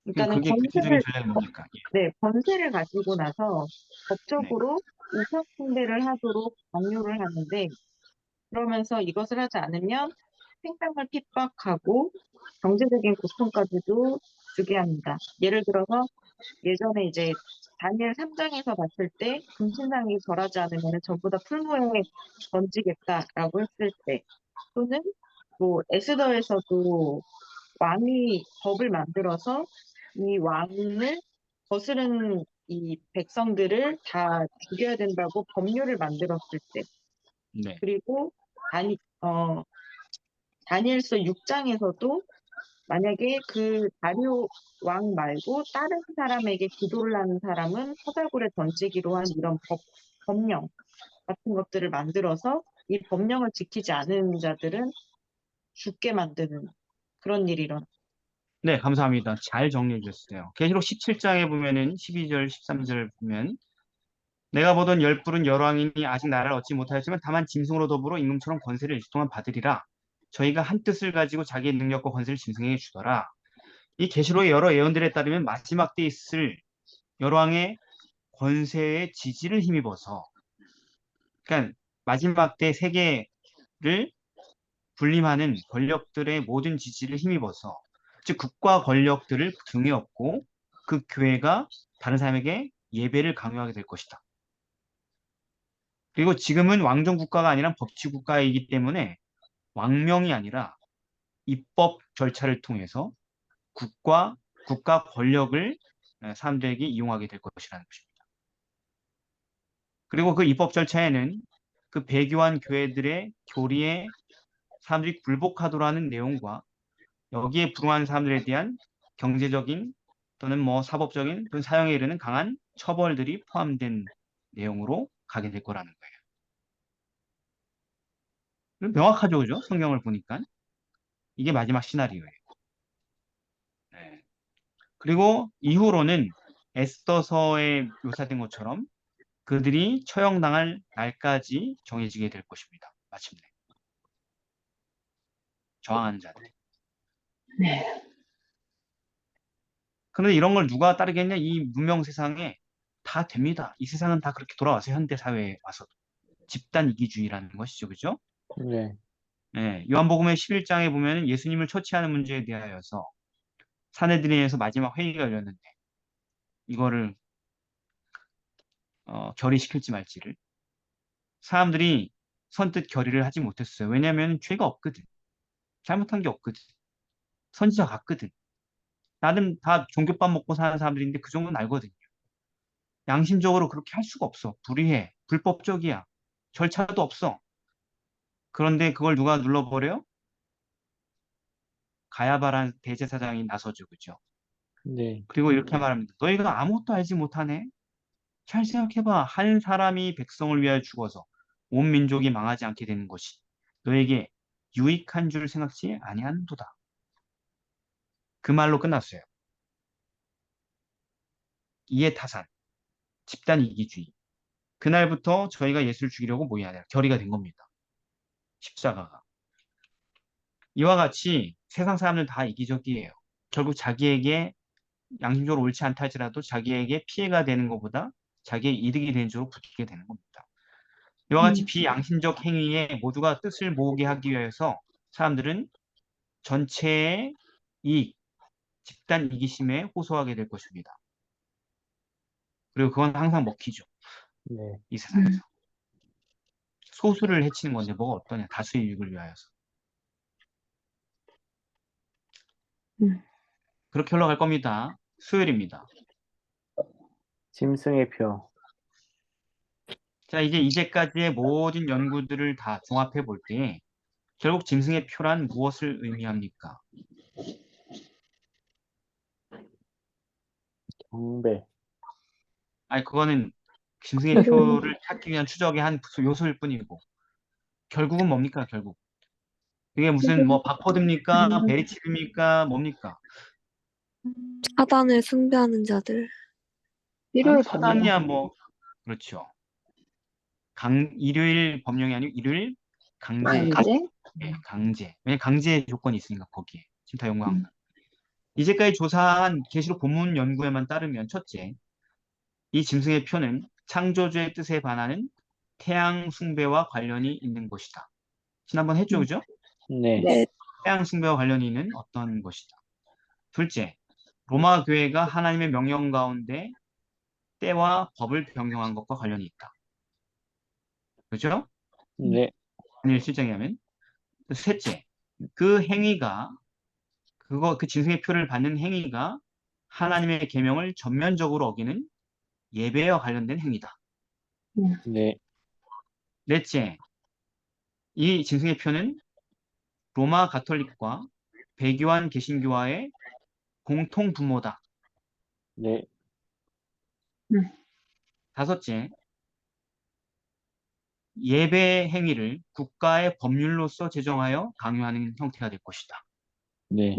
그러니까는 그게 구체적인 전략이 뭡니까? 네, 권세를 가지고 나서 네. 법적으로 우상 숭배를 하도록 강요를 하는데 그러면서 이것을 하지 않으면 생명을 핍박하고 경제적인 고통까지도 주게 합니다. 예를 들어서 예전에 이제 다니엘 3장에서 봤을 때 금신상이 절하지 않으면 전부 다 풀무에 던지겠다라고 했을 때 또는 뭐 에스더에서도 왕이 법을 만들어서 이 왕을 거스르는 이 백성들을 다 죽여야 된다고 법률을 만들었을 때 네. 그리고 다니엘서 6장에서도 만약에 그 다리오 왕 말고 다른 사람에게 기도를 하는 사람은 서자굴에 던지기로 한 이런 법령 같은 것들을 만들어서 이 법령을 지키지 않은 자들은 죽게 만드는 그런 일이 일어나. 네, 감사합니다. 잘 정리해 주셨어요. 계시록 17장에 보면은 12절, 13절 보면 내가 보던 열불은 열왕이니 아직 나라를 얻지 못하였지만 다만 짐승으로 더불어 임금처럼 권세를 일시 동안 받으리라. 저희가 한 뜻을 가지고 자기의 능력과 권세를 짐승에게 주더라. 이 계시록의 여러 예언들에 따르면 마지막 때에 있을 열왕의 권세의 지지를 힘입어서 그러니까 마지막 때 세계를 군림하는 권력들의 모든 지지를 힘입어서 즉 국가 권력들을 등에 업고 그 교회가 다른 사람에게 예배를 강요하게 될 것이다. 그리고 지금은 왕정 국가가 아니라 법치 국가이기 때문에 왕명이 아니라 입법 절차를 통해서 국가 권력을 사람들에게 이용하게 될 것이라는 것입니다. 그리고 그 입법 절차에는 그 배교한 교회들의 교리에 사람들이 굴복하도록 하는 내용과 여기에 불응하는 사람들에 대한 경제적인 또는 뭐 사법적인 또는 사형에 이르는 강한 처벌들이 포함된 내용으로 가게 될 거라는 거예요. 명확하죠, 그죠? 성경을 보니까 이게 마지막 시나리오예요. 네. 그리고 이후로는 에스더서에 묘사된 것처럼 그들이 처형당할 날까지 정해지게 될 것입니다. 마침내 저항하는 자들. 그런데 이런 걸 누가 따르겠냐? 이 문명 세상에 다 됩니다. 이 세상은 다 그렇게 돌아와서 현대 사회에 와서도 집단 이기주의라는 것이죠, 그죠? 네. 네, 요한복음의 11장에 보면 예수님을 처치하는 문제에 대하여서 사내들인에서 마지막 회의가 열렸는데 이거를 결의시킬지 말지를 사람들이 선뜻 결의를 하지 못했어요. 왜냐하면 죄가 없거든. 잘못한 게 없거든. 선지자 같거든. 나는 다 종교밥 먹고 사는 사람들인데 그 정도는 알거든요. 양심적으로 그렇게 할 수가 없어. 불의해. 불법적이야. 절차도 없어. 그런데 그걸 누가 눌러버려요? 가야바란 대제사장이 나서죠. 그죠? 네. 그리고 이렇게 말합니다. 너희가 아무것도 알지 못하네? 잘 생각해봐. 한 사람이 백성을 위하여 죽어서 온 민족이 망하지 않게 되는 것이 너에게 유익한 줄 생각지 아니하는도다. 그 말로 끝났어요. 이해 타산, 집단 이기주의. 그날부터 저희가 예수를 죽이려고 모여야 돼요. 결의가 된 겁니다. 십자가가. 이와 같이 세상 사람들 다 이기적이에요. 결국 자기에게 양심적으로 옳지 않다 할지라도 자기에게 피해가 되는 것보다 자기의 이득이 되는 쪽으로 붙게 되는 겁니다. 이와 같이 비양심적 행위에 모두가 뜻을 모으게 하기 위해서 사람들은 전체의 이익, 집단 이기심에 호소하게 될 것입니다. 그리고 그건 항상 먹히죠. 네. 이 세상에서. 소수를 해치는 건데 뭐가 어떠냐. 다수의 이익을 위하여서. 그렇게 흘러갈 겁니다. 수요일입니다. 짐승의 표. 자, 이제 이제까지의 모든 연구들을 다 종합해 볼 때 결국 짐승의 표란 무엇을 의미합니까? 경배. 아니, 그거는 짐승의 표를 찾기 위한 추적의 한 요소일 뿐이고 결국은 뭡니까, 결국? 이게 무슨 뭐 바코드입니까? 베리칩입니까? 뭡니까? 사단을 숭배하는 자들. 아무 일요일 법령. 사단이야 뭐 그렇죠. 일요일 법령이 아니고 일요일 강제. 강제? 강제. 왜냐면 강제 조건이 있으니까 거기에. 심사 연구한 음. 거. 이제까지 조사한 계시록 본문 연구에만 따르면 첫째, 이 짐승의 표는 창조주의 뜻에 반하는 태양 숭배와 관련이 있는 것이다. 지난번 했죠, 그죠? 네. 네. 태양 숭배와 관련이 있는 어떤 것이다. 둘째, 로마 교회가 하나님의 명령 가운데 때와 법을 변경한 것과 관련이 있다. 그죠? 네. 단일 실정에 하면. 셋째, 그 행위가 그 짐승의 표를 받는 행위가 하나님의 계명을 전면적으로 어기는 예배와 관련된 행위다. 네. 넷째, 이 짐승의 표는 로마 가톨릭과 배교한 개신교와의 공통 분모다. 네. 다섯째, 예배 행위를 국가의 법률로서 제정하여 강요하는 형태가 될 것이다. 네.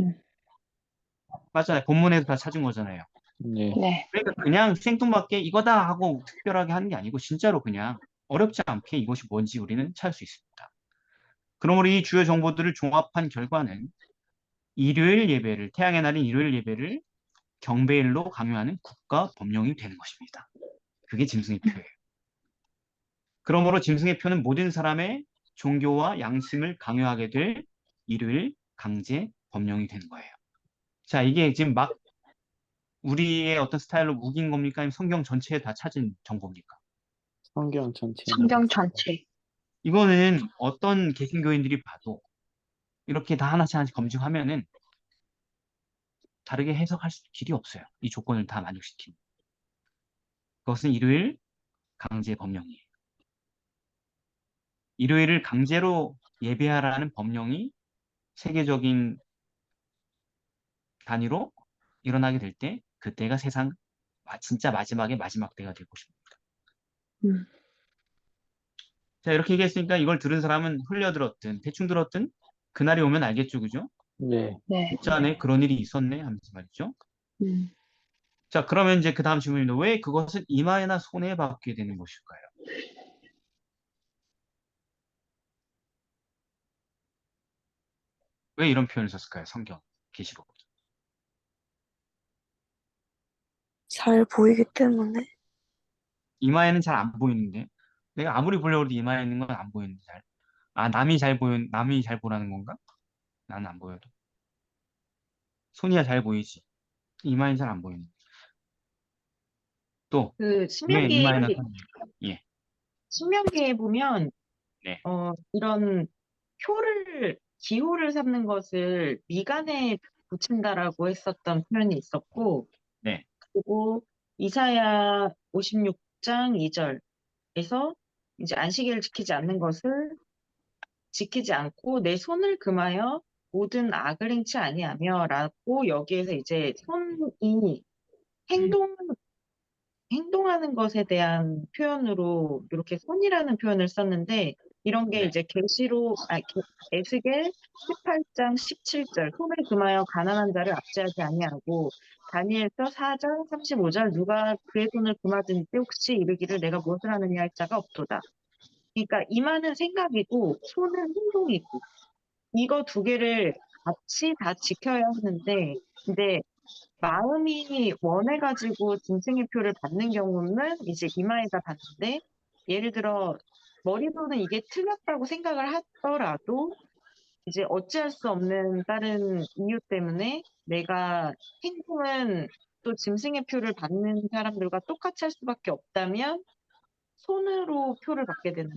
맞잖아요. 본문에서 다 찾은 거잖아요. 네. 네. 그러니까 그냥 생뚱맞게 이거다 하고 특별하게 하는 게 아니고 진짜로 그냥 어렵지 않게 이것이 뭔지 우리는 찾을 수 있습니다. 그러므로 이 주요 정보들을 종합한 결과는 일요일 예배를, 태양의 날인 일요일 예배를 경배일로 강요하는 국가 법령이 되는 것입니다. 그게 짐승의 표예요. 그러므로 짐승의 표는 모든 사람의 종교와 양심을 강요하게 될 일요일 강제 법령이 되는 거예요. 자, 이게 지금 막 우리의 어떤 스타일로 우긴 겁니까? 아니면 성경 전체에 다 찾은 정보입니까? 성경 전체. 성경 전체. 이거는 어떤 개신교인들이 봐도 이렇게 다 하나씩 하나씩 검증하면은 다르게 해석할 길이 없어요. 이 조건을 다 만족시키는. 그것은 일요일 강제 법령이에요. 일요일을 강제로 예배하라는 법령이 세계적인 단위로 일어나게 될 때 그때가 세상 진짜 마지막의 마지막 때가 될 것입니다. 음. 자, 이렇게 얘기했으니까 이걸 들은 사람은 흘려들었든 대충 들었든 그날이 오면 알겠죠, 그죠? 네. 네. 진짜 네 그런 일이 있었네 하면서 말이죠. 음. 자, 그러면 이제 그 다음 질문입니다. 왜 그것을 이마에나 손에 받게 되는 것일까요? 왜 이런 표현을 썼을까요? 성경, 계시록. 잘 보이기 때문에. 이마에는 잘 안 보이는데 내가 아무리 보려고 해도 이마에 있는 건 안 보이는데 잘. 아, 남이 잘 보라는 건가? 나는 안 보여도. 손이야 잘 보이지. 이마에는 잘 안 보이는. 또, 그 왜 이마에나 손이? 예, 신명기에 보면 네, 이런 기호를 삼는 것을 미간에 붙인다라고 했었던 표현이 있었고, 네, 그리고 이사야 56장 2절에서 이제 안식일을 지키지 않고 내 손을 금하여 모든 악을 행치 아니하며라고 여기에서 이제 손이 행동 행동하는 것에 대한 표현으로 이렇게 손이라는 표현을 썼는데 이런 게 네, 이제 에스겔 18장 17절 손을 금하여 가난한 자를 압제하지 아니하고 다니엘서 4장 35절 누가 그의 손을 금하든지 혹시 이르기를 내가 무엇을 하느냐 할 자가 없도다. 그러니까 이마는 생각이고 손은 행동이고 이거 두 개를 같이 다 지켜야 하는데 근데 마음이 원해가지고 짐승의 표를 받는 경우는 이제 이마에다 받는데 예를 들어 머리로는 이게 틀렸다고 생각을 하더라도 이제 어찌할 수 없는 다른 이유 때문에 내가 행동은 또 짐승의 표를 받는 사람들과 똑같이 할 수밖에 없다면 손으로 표를 받게 되는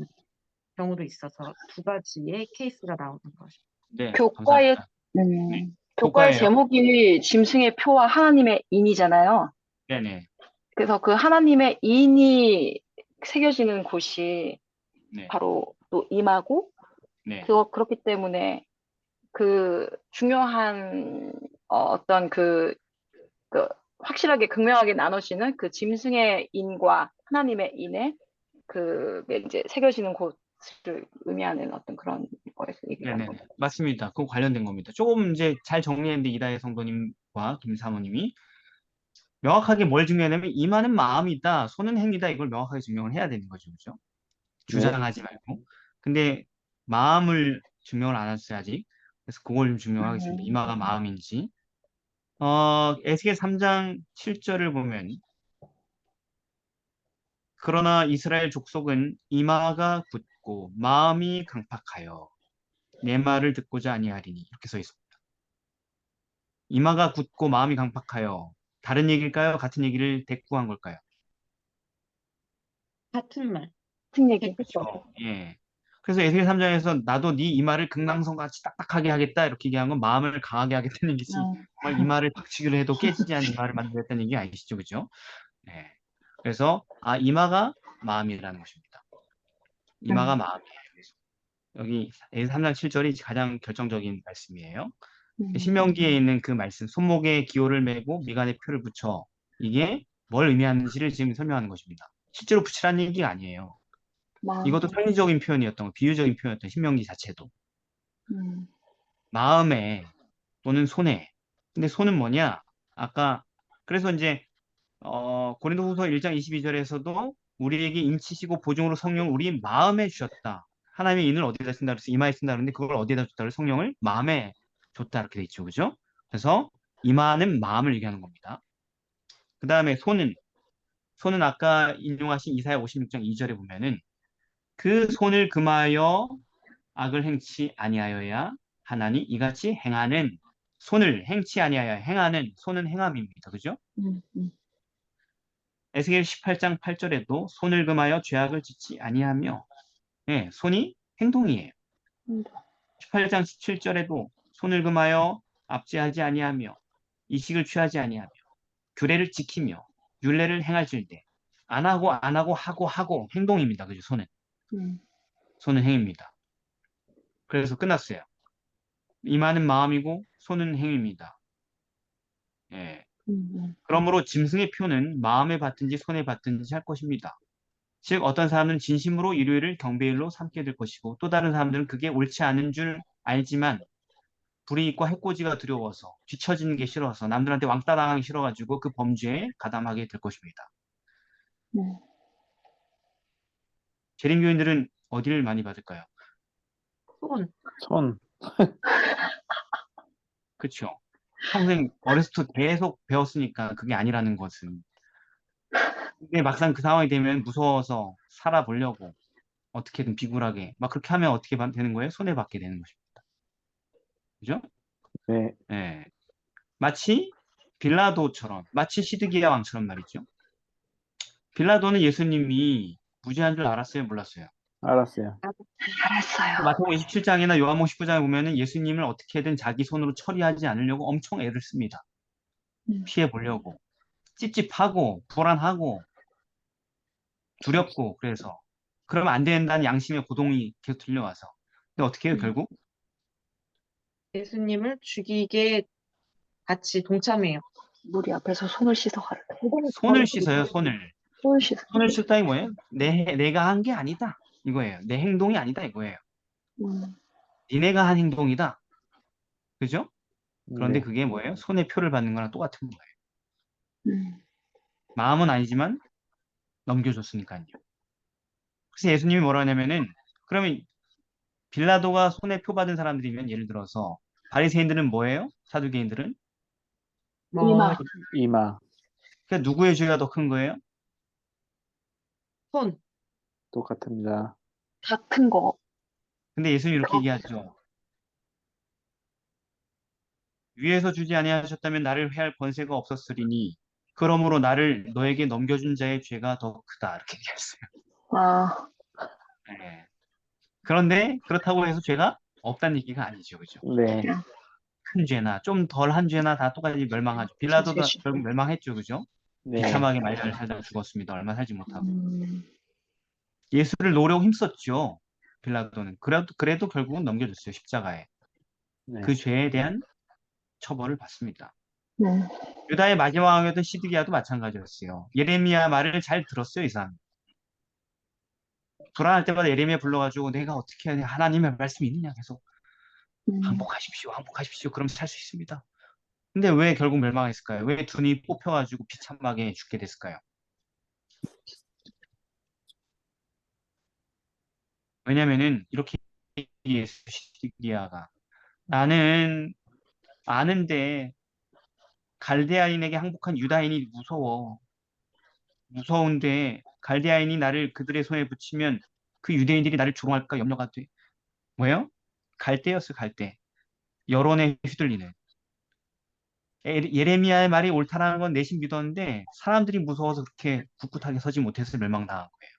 경우도 있어서 두 가지의 케이스가 나오는 거죠. 네, 교과의 감사합니다. 네, 교과의 교과예요. 제목이 짐승의 표와 하나님의 인이잖아요. 네네, 그래서 그 하나님의 인이 새겨지는 곳이 네, 바로 또 이마고 네, 그렇기 때문에 그 중요한 어떤 그 확실하게 극명하게 나눠지는 그 짐승의 인과 하나님의 인의 그 이제 새겨지는 곳을 것을 의미하는 어떤 그런 거에서 얘기를 한 네네네. 거죠. 맞습니다. 그거 관련된 겁니다. 조금 이제 잘 정리했는데 이다혜 성도님과 김사모님이 명확하게 뭘 증명하냐면 이마는 마음이다, 손은 행위다 이걸 명확하게 증명을 해야 되는 거죠. 그죠? 네. 주장하지 말고. 근데 마음을 증명을 안 했어요, 아직. 그래서 그걸 좀 증명하겠습니다. 이마가 마음인지. 에스겔 3장 7절을 보면 그러나 이스라엘 족속은 이마가 굳고 마음이 강팍하여 내 말을 듣고자 아니하리니 이렇게 써 있습니다. 이마가 굳고 마음이 강팍하여 다른 얘기일까요? 같은 얘기를 대꾸한 걸까요? 같은 말. 같은 얘기. 그렇죠. 예. 그래서 에스겔 3장에서 나도 네 이마를 금강석같이 딱딱하게 하겠다 이렇게 얘기한 건 마음을 강하게 하겠다는 얘기지. 정말 이마를 박치기로 해도 깨지지 않는 이마를 만들겠다는 얘기 아니시죠, 그죠? 네. 그래서 이마가 마음이라는 것입니다. 이마가 마음이에요. 여기 에스겔 3장 7절이 가장 결정적인 말씀이에요. 신명기에 있는 그 말씀, 손목에 기호를 메고 미간에 표를 붙여 이게 뭘 의미하는지를 지금 설명하는 것입니다. 실제로 붙이라는 얘기가 아니에요. 마음. 이것도 편의적인 표현이었던 거, 비유적인 표현이었던 신명기 자체도. 음. 마음에 또는 손에. 근데 손은 뭐냐? 아까 그래서 이제 고린도후서 1장 22절에서도 우리에게 인치시고 보증으로 성령을 우리 마음에 주셨다. 하나님의 인을 어디다 쓴다 그래서 이마에 쓴다 그러는데 그걸 어디다 줬다 그래서 성령을 마음에 줬다 이렇게 돼 있죠. 그죠? 그래서 이마는 마음을 얘기하는 겁니다. 그 다음에 손은 아까 인용하신 이사야 56장 2절에 보면은 그 손을 금하여 악을 행치 아니하여야 하나니 이같이 행하는 손을 행치 아니하여 행하는 손은 행함입니다. 그죠? 음. 에스겔 18장 8절에도 손을 금하여 죄악을 짓지 아니하며 손이 행동이에요. 18장 17절에도 손을 금하여 압제하지 아니하며 이식을 취하지 아니하며 규례를 지키며 율례를 행할질대 안 하고 안 하고 하고 행동입니다. 그죠? 손은 행입니다. 그래서 끝났어요. 이마는 마음이고 손은 행입니다. 예. 그러므로 짐승의 표는 마음에 받든지 손에 받든지 할 것입니다. 즉 어떤 사람은 진심으로 일요일을 경배일로 삼게 될 것이고 또 다른 사람들은 그게 옳지 않은 줄 알지만 불이익과 해코지가 두려워서 뒤처지는 게 싫어서 남들한테 왕따 당하기 싫어가지고 그 범죄에 가담하게 될 것입니다. 재림교인들은 어디를 많이 받을까요? 손. 손. 그렇죠. 평생 어렸을 때 계속 배웠으니까 그게 아니라는 것은. 근데 막상 그 상황이 되면 무서워서 살아보려고 어떻게든 비굴하게 막 그렇게 하면 어떻게 되는 거예요? 손해받게 되는 것입니다. 그죠? 네. 예. 마치 빌라도처럼, 마치 시드기야 왕처럼 말이죠. 빌라도는 예수님이 무죄한 줄 알았어요? 몰랐어요? 알았어요. 알았어요. 마태복음 27장이나 요한복음 19장에 보면은 예수님을 어떻게든 자기 손으로 처리하지 않으려고 엄청 애를 씁니다. 피해 보려고. 찝찝하고, 불안하고, 두렵고, 그래서. 그러면 안 된다는 양심의 고동이 계속 들려와서. 근데 어떻게 해요, 결국? 예수님을 죽이게 같이 동참해요. 무리 앞에서 손을 씻어 가라. 손을 씻어요, 손을. 손을 씻어. 손을 씻다니 뭐예요? 내가 한 게 아니다. 이거예요. 내 행동이 아니다. 이거예요. 니네가 한 행동이다. 그죠? 그런데 네. 그게 뭐예요? 손에 표를 받는 거랑 똑같은 거예요. 마음은 아니지만 넘겨줬으니까요. 그래서 예수님이 뭐라 하냐면은 그러면 빌라도가 손에 표 받은 사람들이면 예를 들어서 바리새인들은 뭐예요? 사두개인들은? 이마. 이마. 그러니까 누구의 죄가 더 큰 거예요? 손. 똑같습니다. 같은 거. 근데 예수님이 이렇게 얘기하죠. 위에서 주지 아니하셨다면 나를 회할 권세가 없었으리니 그러므로 나를 너에게 넘겨준 자의 죄가 더 크다. 이렇게 얘기했어요. 아, 네. 그런데 그렇다고 해서 죄가 없다는 얘기가 아니죠. 그죠? 네. 큰 죄나 좀 덜한 죄나 다 똑같이 멸망하죠. 빌라도도 죄. 결국 멸망했죠. 그죠? 네. 비참하게 말년을 살다가 죽었습니다. 얼마 살지 못하고. 예수를 놓으려고 힘썼죠. 빌라도는. 그래도 결국은 넘겨줬어요. 십자가에. 네. 그 죄에 대한 처벌을 받습니다. 네. 유다의 마지막 왕이었던 시드기야도 마찬가지였어요. 예레미야 말을 잘 들었어요. 이 사람. 불안할 때마다 예레미야 불러가지고 내가 어떻게 해야 돼? 하나님의 말씀이 있느냐 계속 음, 항복하십시오, 항복하십시오. 그럼 살 수 있습니다. 근데 왜 결국 멸망했을까요? 왜 두 눈이 뽑혀가지고 비참하게 죽게 됐을까요? 왜냐면은 이렇게 얘기했어요, 시드기야가. 나는 아는데 갈대아인에게 항복한 유다인이 무서워. 무서운데 갈대아인이 나를 그들의 손에 붙이면 그 유대인들이 나를 조롱할까 염려가 돼. 뭐예요? 갈대였어, 갈대. 여론에 휘둘리는. 예레미야의 말이 옳다라는 건 내심 믿었는데 사람들이 무서워서 그렇게 굳굳하게 서지 못해서 멸망당한 거예요.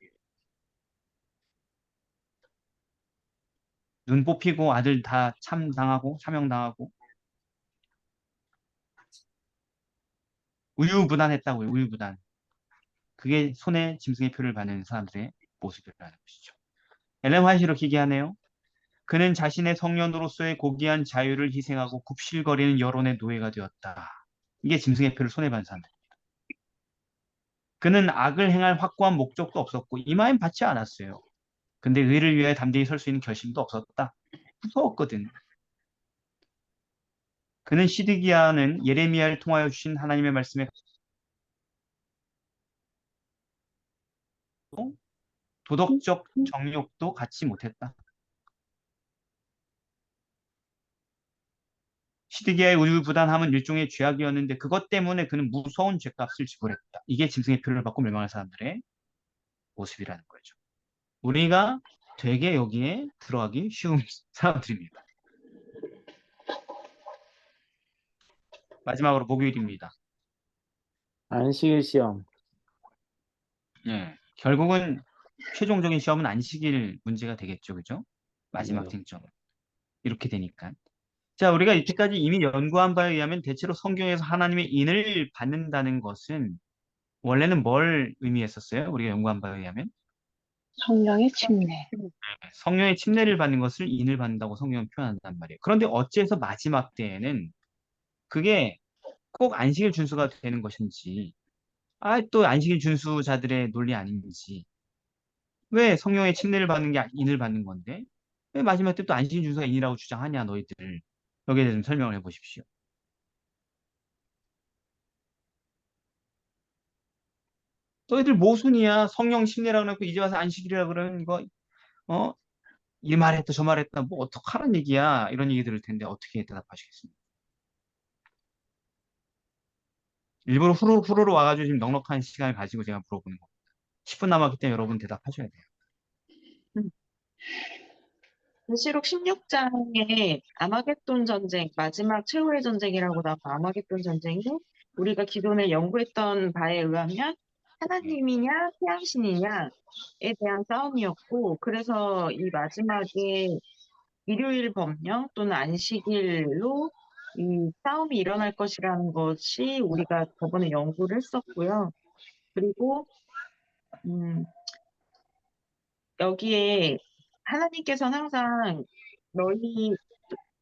눈 뽑히고 아들 다 참당하고 사명당하고 우유부단했다고요. 우유부단. 그게 손에 짐승의 표를 받는 사람들의 모습이라는 것이죠. 엘렌 화이트 이렇게 얘기하네요. 그는 자신의 성년으로서의 고귀한 자유를 희생하고 굽실거리는 여론의 노예가 되었다. 이게 짐승의 표를 손에 받은 사람. 그는 악을 행할 확고한 목적도 없었고 이마엔 받지 않았어요. 근데 의를 위해 담대히 설 수 있는 결심도 없었다. 무서웠거든. 그는 시드기야는 예레미야를 통하여 주신 하나님의 말씀에 도덕적 정욕도 갖지 못했다. 시드기야의 우유부단함은 일종의 죄악이었는데 그것 때문에 그는 무서운 죄값을 지불했다. 이게 짐승의 표를 받고 멸망한 사람들의 모습이라는 거죠. 우리가 되게 여기에 들어가기 쉬운 사람들입니다. 마지막으로 목요일입니다. 안식일 시험. 예, 결국은 최종적인 시험은 안식일 문제가 되겠죠, 그죠? 마지막 네. 쟁점. 이렇게 되니까. 자, 우리가 이때까지 이미 연구한 바에 의하면 대체로 성경에서 하나님의 인을 받는다는 것은 원래는 뭘 의미했었어요? 우리가 연구한 바에 의하면 성령의 침례. 성령의 침례를 받는 것을 인을 받는다고 성경은 표현한단 말이에요. 그런데 어째서 마지막 때에는 그게 꼭 안식일 준수가 되는 것인지, 또 안식일 준수자들의 논리 아닌지, 왜 성령의 침례를 받는 게 인을 받는 건데, 왜 마지막 때 또 안식일 준수가 인이라고 주장하냐, 너희들. 여기에 대해서 좀 설명을 해보십시오. 너희들 모순이야. 성령 침례라고 해놓고 이제 와서 안식일이라 그러는 이거, 어? 이 말했다, 저 말했다, 뭐 어떡하란 얘기야. 이런 얘기 들을 텐데 어떻게 대답하시겠습니까? 일부러 후루후루로 와가지고 지금 넉넉한 시간을 가지고 제가 물어보는 겁니다. 10분 남았기 때문에 여러분 대답하셔야 돼요. 음. 계시록 16장에 아마겟돈 전쟁, 마지막 최후의 전쟁이라고 나와 아마겟돈 전쟁이 우리가 기존에 연구했던 바에 의하면 하나님이냐 태양신이냐에 대한 싸움이었고, 그래서 이 마지막에 일요일 법령 또는 안식일로 이 싸움이 일어날 것이라는 것이 우리가 저번에 연구를 했었고요. 그리고 여기에 하나님께서는 항상 너희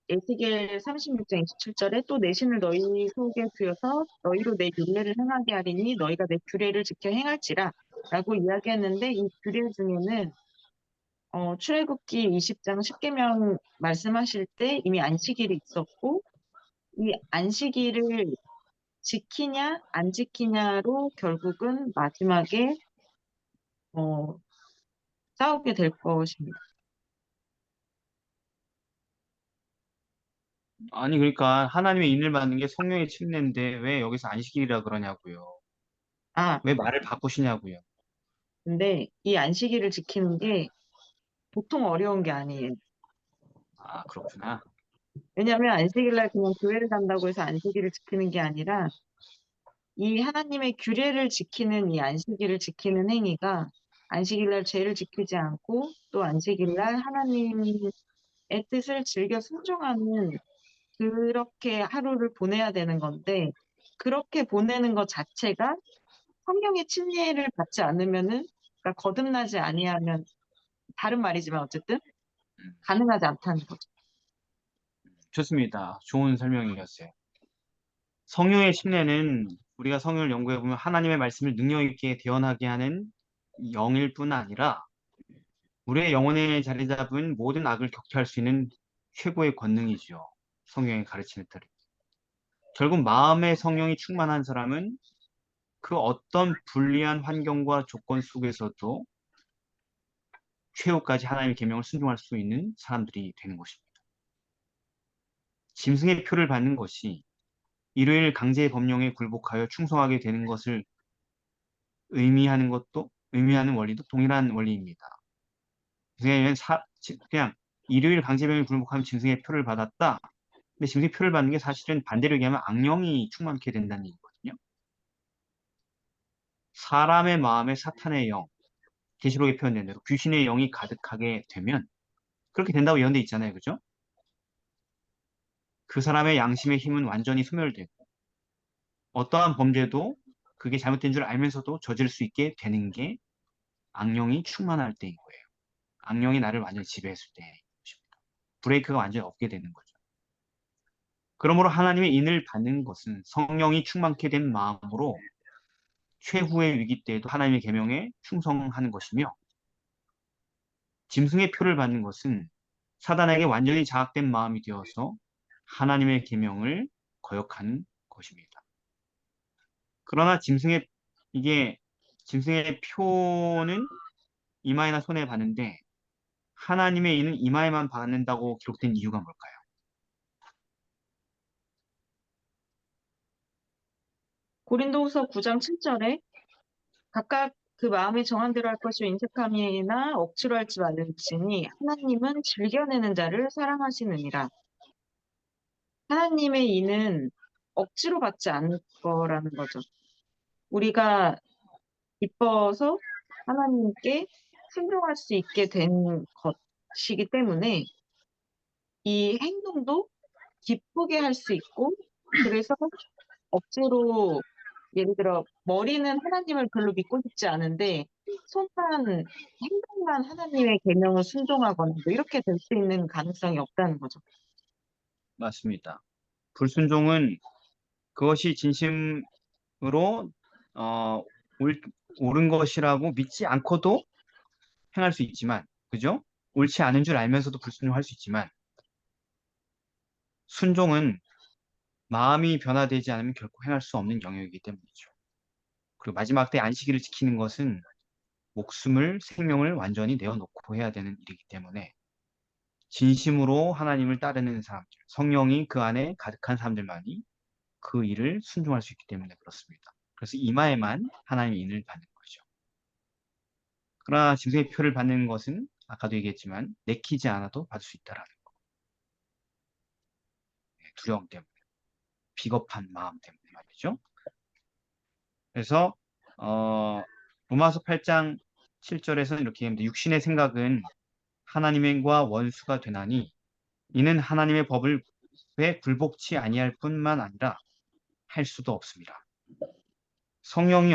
에스겔 36장 27절에 또 내 신을 너희 속에 두어서 너희로 내 율례를 행하게 하리니 너희가 내 규례를 지켜 행할지라 라고 이야기했는데, 이 규례 중에는 출애굽기 20장 10계명 말씀하실 때 이미 안식일이 있었고, 이 안식일을 지키냐 안 지키냐로 결국은 마지막에 싸우게 될 것입니다. 아니 그러니까 하나님의 인을 받는 게 성령의 침례인데 왜 여기서 안식일이라 그러냐고요. 아, 왜 말을 바꾸시냐고요. 근데 이 안식일을 지키는 게 보통 어려운 게 아니에요. 아 그렇구나. 왜냐하면 안식일날 그냥 교회를 간다고 해서 안식일을 지키는 게 아니라 이 하나님의 규례를 지키는 이 안식일을 지키는 행위가 안식일날 죄를 지키지 않고 또 안식일날 하나님의 뜻을 즐겨 순종하는 그렇게 하루를 보내야 되는 건데, 그렇게 보내는 것 자체가 성령의 침례를 받지 않으면은, 그러니까 거듭나지 아니하면, 다른 말이지만 어쨌든 가능하지 않다는 거죠. 좋습니다. 좋은 설명이었어요. 성령의 침례는 우리가 성경을 연구해 보면 하나님의 말씀을 능력 있게 대언하게 하는 영일 뿐 아니라 우리의 영혼에 자리 잡은 모든 악을 격퇴할 수 있는 최고의 권능이지요. 성경의 가르침에 따르. 결국 마음의 성령이 충만한 사람은 그 어떤 불리한 환경과 조건 속에서도 최후까지 하나님의 계명을 순종할 수 있는 사람들이 되는 것입니다. 짐승의 표를 받는 것이 일요일 강제 법령에 굴복하여 충성하게 되는 것을 의미하는 원리도 동일한 원리입니다. 그냥 일요일 강제법령에 굴복하면 짐승의 표를 받았다. 근데 짐승의 표를 받는 게 사실은 반대로 얘기하면 악령이 충만케 된다는 얘기거든요. 사람의 마음에 사탄의 영, 계시록에 표현된 대로 귀신의 영이 가득하게 되면 그렇게 된다고 예언돼 있잖아요. 그죠? 그 사람의 양심의 힘은 완전히 소멸되고 어떠한 범죄도 그게 잘못된 줄 알면서도 저지를 수 있게 되는 게 악령이 충만할 때인 거예요. 악령이 나를 완전히 지배했을 때인 것입니다. 브레이크가 완전히 없게 되는 거죠. 그러므로 하나님의 인을 받는 것은 성령이 충만케 된 마음으로 최후의 위기 때에도 하나님의 계명에 충성하는 것이며 짐승의 표를 받는 것은 사단에게 완전히 장악된 마음이 되어서 하나님의 계명을 거역하는 것입니다. 그러나 짐승의 표는 이마에나 손에 받는데 하나님의 이는 이마에만 받는다고 기록된 이유가 뭘까요? 고린도후서 9장 7절에 각각 그 마음에 정한 대로 할 것을 인색함이나 억지로 할지 말을지니 하나님은 즐겨내는 자를 사랑하시느니라. 하나님의 이는 억지로 받지 않을 거라는 거죠. 우리가 기뻐서 하나님께 순종할 수 있게 된 것이기 때문에 이 행동도 기쁘게 할 수 있고, 그래서 억지로 예를 들어 머리는 하나님을 별로 믿고 싶지 않은데 행동만 하나님의 계명을 순종하거나 뭐 이렇게 될 수 있는 가능성이 없다는 거죠. 맞습니다. 불순종은 그것이 진심으로 어, 옳은 것이라고 믿지 않고도 행할 수 있지만, 그죠? 옳지 않은 줄 알면서도 불순종할 수 있지만, 순종은 마음이 변화되지 않으면 결코 행할 수 없는 영역이기 때문이죠. 그리고 마지막 때 안식일을 지키는 것은 생명을 완전히 내어놓고 해야 되는 일이기 때문에 진심으로 하나님을 따르는 사람들, 성령이 그 안에 가득한 사람들만이 그 일을 순종할 수 있기 때문에 그렇습니다. 그래서 이마에만 하나님의 인을 받는 거죠. 그러나 짐승의 표를 받는 것은 아까도 얘기했지만 내키지 않아도 받을 수 있다라는 거. 두려움 때문에, 비겁한 마음 때문에 말이죠. 그래서 로마서 8장 7절에서는 이렇게 얘기합니다. 육신의 생각은 하나님과 원수가 되나니 이는 하나님의 법을 왜 굴복치 아니할 뿐만 아니라 할 수도 없습니다. 성령이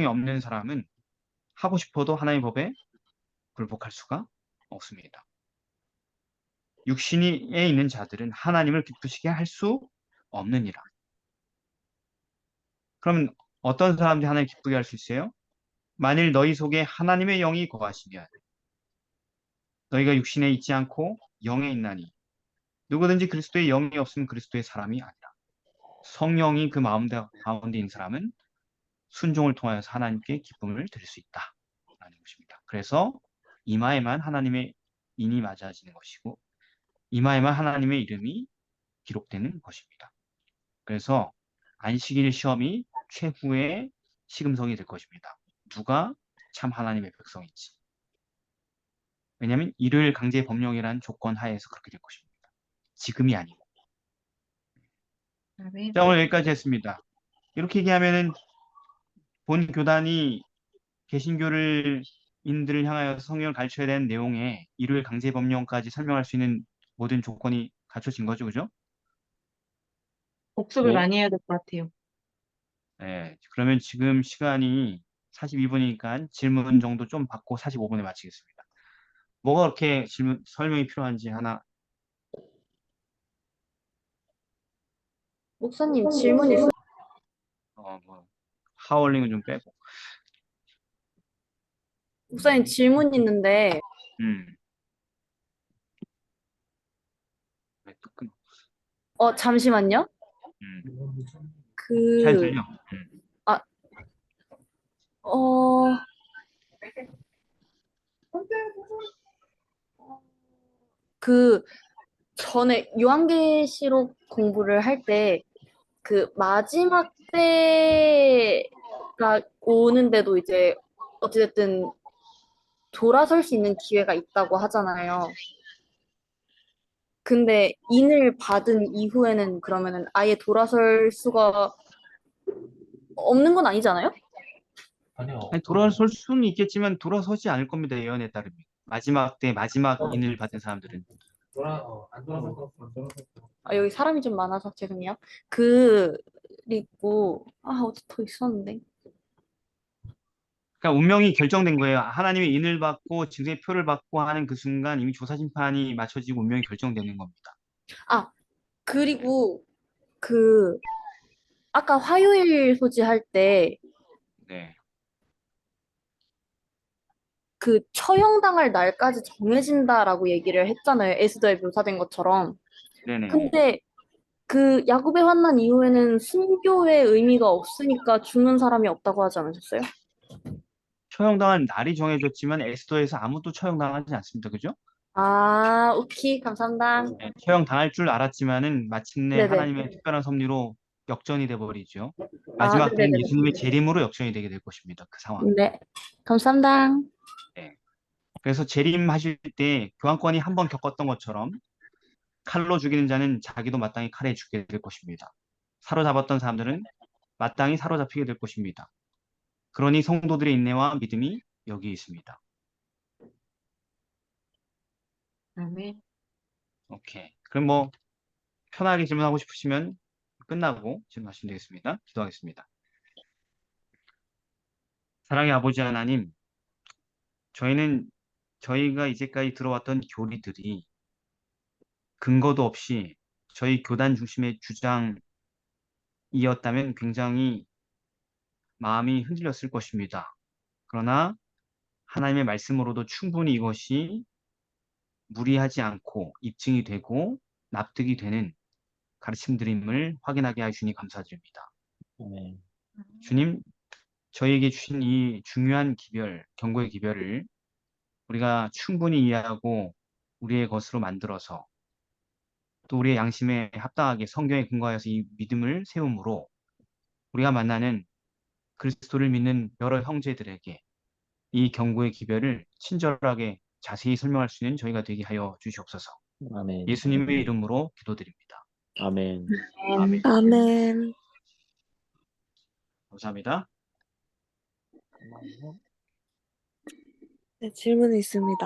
없는 사람은 하고 싶어도 하나님의 법에 굴복할 수가 없습니다. 육신에 있는 자들은 하나님을 기쁘시게 할 수 없느니라. 그러면 어떤 사람들이 하나님 기쁘게 할 수 있어요? 만일 너희 속에 하나님의 영이 거하시면 너희가 육신에 있지 않고 영에 있나니 누구든지 그리스도의 영이 없으면 그리스도의 사람이 아니라 성령이 그 마음 가운데 있는 사람은 순종을 통하여서 하나님께 기쁨을 드릴 수 있다라는 것입니다. 그래서 이마에만 하나님의 인이 맞아지는 것이고 이마에만 하나님의 이름이 기록되는 것입니다. 그래서 안식일 시험이 최후의 시금성이 될 것입니다. 누가 참 하나님의 백성인지. 왜냐하면 일요일 강제 법령이라는 조건 하에서 그렇게 될 것입니다. 지금이 아니고. 아멘. 자, 오늘 여기까지 했습니다. 이렇게 얘기하면은 본 교단이 인들을 향하여 성경을 가르쳐야 되는 내용에 일요일 강제 법령까지 설명할 수 있는 모든 조건이 갖춰진 거죠, 그죠? 복습을 뭐, 많이 해야 될 것 같아요. 네, 그러면 지금 시간이 42분이니까 질문 정도 좀 받고 45분에 마치겠습니다. 뭐가 그렇게 설명이 필요한지 하나. 목사님 질문 있어요? 하울링은 좀 빼고. 목사님 질문 있는데, 음. 왜 또 끊어? 잠시만요. 잘 그, 들려? 아, 어, 그 전에 요한계시록 공부를 할 때, 그 마지막 때가 오는데도 이제 어찌됐든 돌아설 수 있는 기회가 있다고 하잖아요. 근데 인을 받은 이후에는 그러면은 아예 돌아설 수가 없는 건 아니잖아요? 아니, 돌아설 수는 있겠지만 돌아서지 않을 겁니다. 예언에 따르면. 마지막 때 마지막 인을 받은 사람들은. 여기 사람이 좀 많아서 죄송해요. 그리고 어디 더 있었는데. 그러니까 운명이 결정된 거예요. 하나님의 인을 받고 증세의 표를 받고 하는 그 순간 이미 조사 심판이 맞춰지고 운명이 결정되는 겁니다. 그리고 그 아까 화요일 소지할 때 네. 그 처형당할 날까지 정해진다라고 얘기를 했잖아요. 에스더에 묘사된 것처럼. 네네. 근데 그 야곱의 환난 이후에는 순교의 의미가 없으니까 죽는 사람이 없다고 하지 않으셨어요? 처형당할 날이 정해졌지만 에스더에서 아무도 처형당하지 않습니다. 그죠? 오케이. 감사합니다. 네, 처형당할 줄 알았지만은 마침내 네네. 하나님의 특별한 섭리로 역전이 돼 버리죠. 마지막 때는 네네네. 예수님의 재림으로 역전이 되게 될 것입니다. 그 상황. 네. 감사합니다. 네. 그래서 재림하실 때 교환권이 한 번 겪었던 것처럼 칼로 죽이는 자는 자기도 마땅히 칼에 죽게 될 것입니다. 사로잡았던 사람들은 마땅히 사로잡히게 될 것입니다. 그러니 성도들의 인내와 믿음이 여기 있습니다. 아멘. 오케이. 그럼 뭐 편하게 질문하고 싶으시면 끝나고 질문하시면 되겠습니다. 기도하겠습니다. 사랑의 아버지 하나님, 저희가 이제까지 들어왔던 교리들이 근거도 없이 저희 교단 중심의 주장이었다면 굉장히 마음이 흔들렸을 것입니다. 그러나 하나님의 말씀으로도 충분히 이것이 무리하지 않고 입증이 되고 납득이 되는 가르침들임을 확인하게 하시니 감사드립니다. 아멘. 주님, 저희에게 주신 이 중요한 기별, 경고의 기별을 우리가 충분히 이해하고 우리의 것으로 만들어서 또 우리의 양심에 합당하게 성경에 근거하여서 이 믿음을 세움으로 우리가 만나는 그리스도를 믿는 여러 형제들에게 이 경고의 기별을 친절하게 자세히 설명할 수 있는 저희가 되게 하여 주시옵소서. 아멘. 예수님의 이름으로 기도드립니다. 아멘. 아멘. 아멘. 감사합니다. 네, 질문이 있습니다.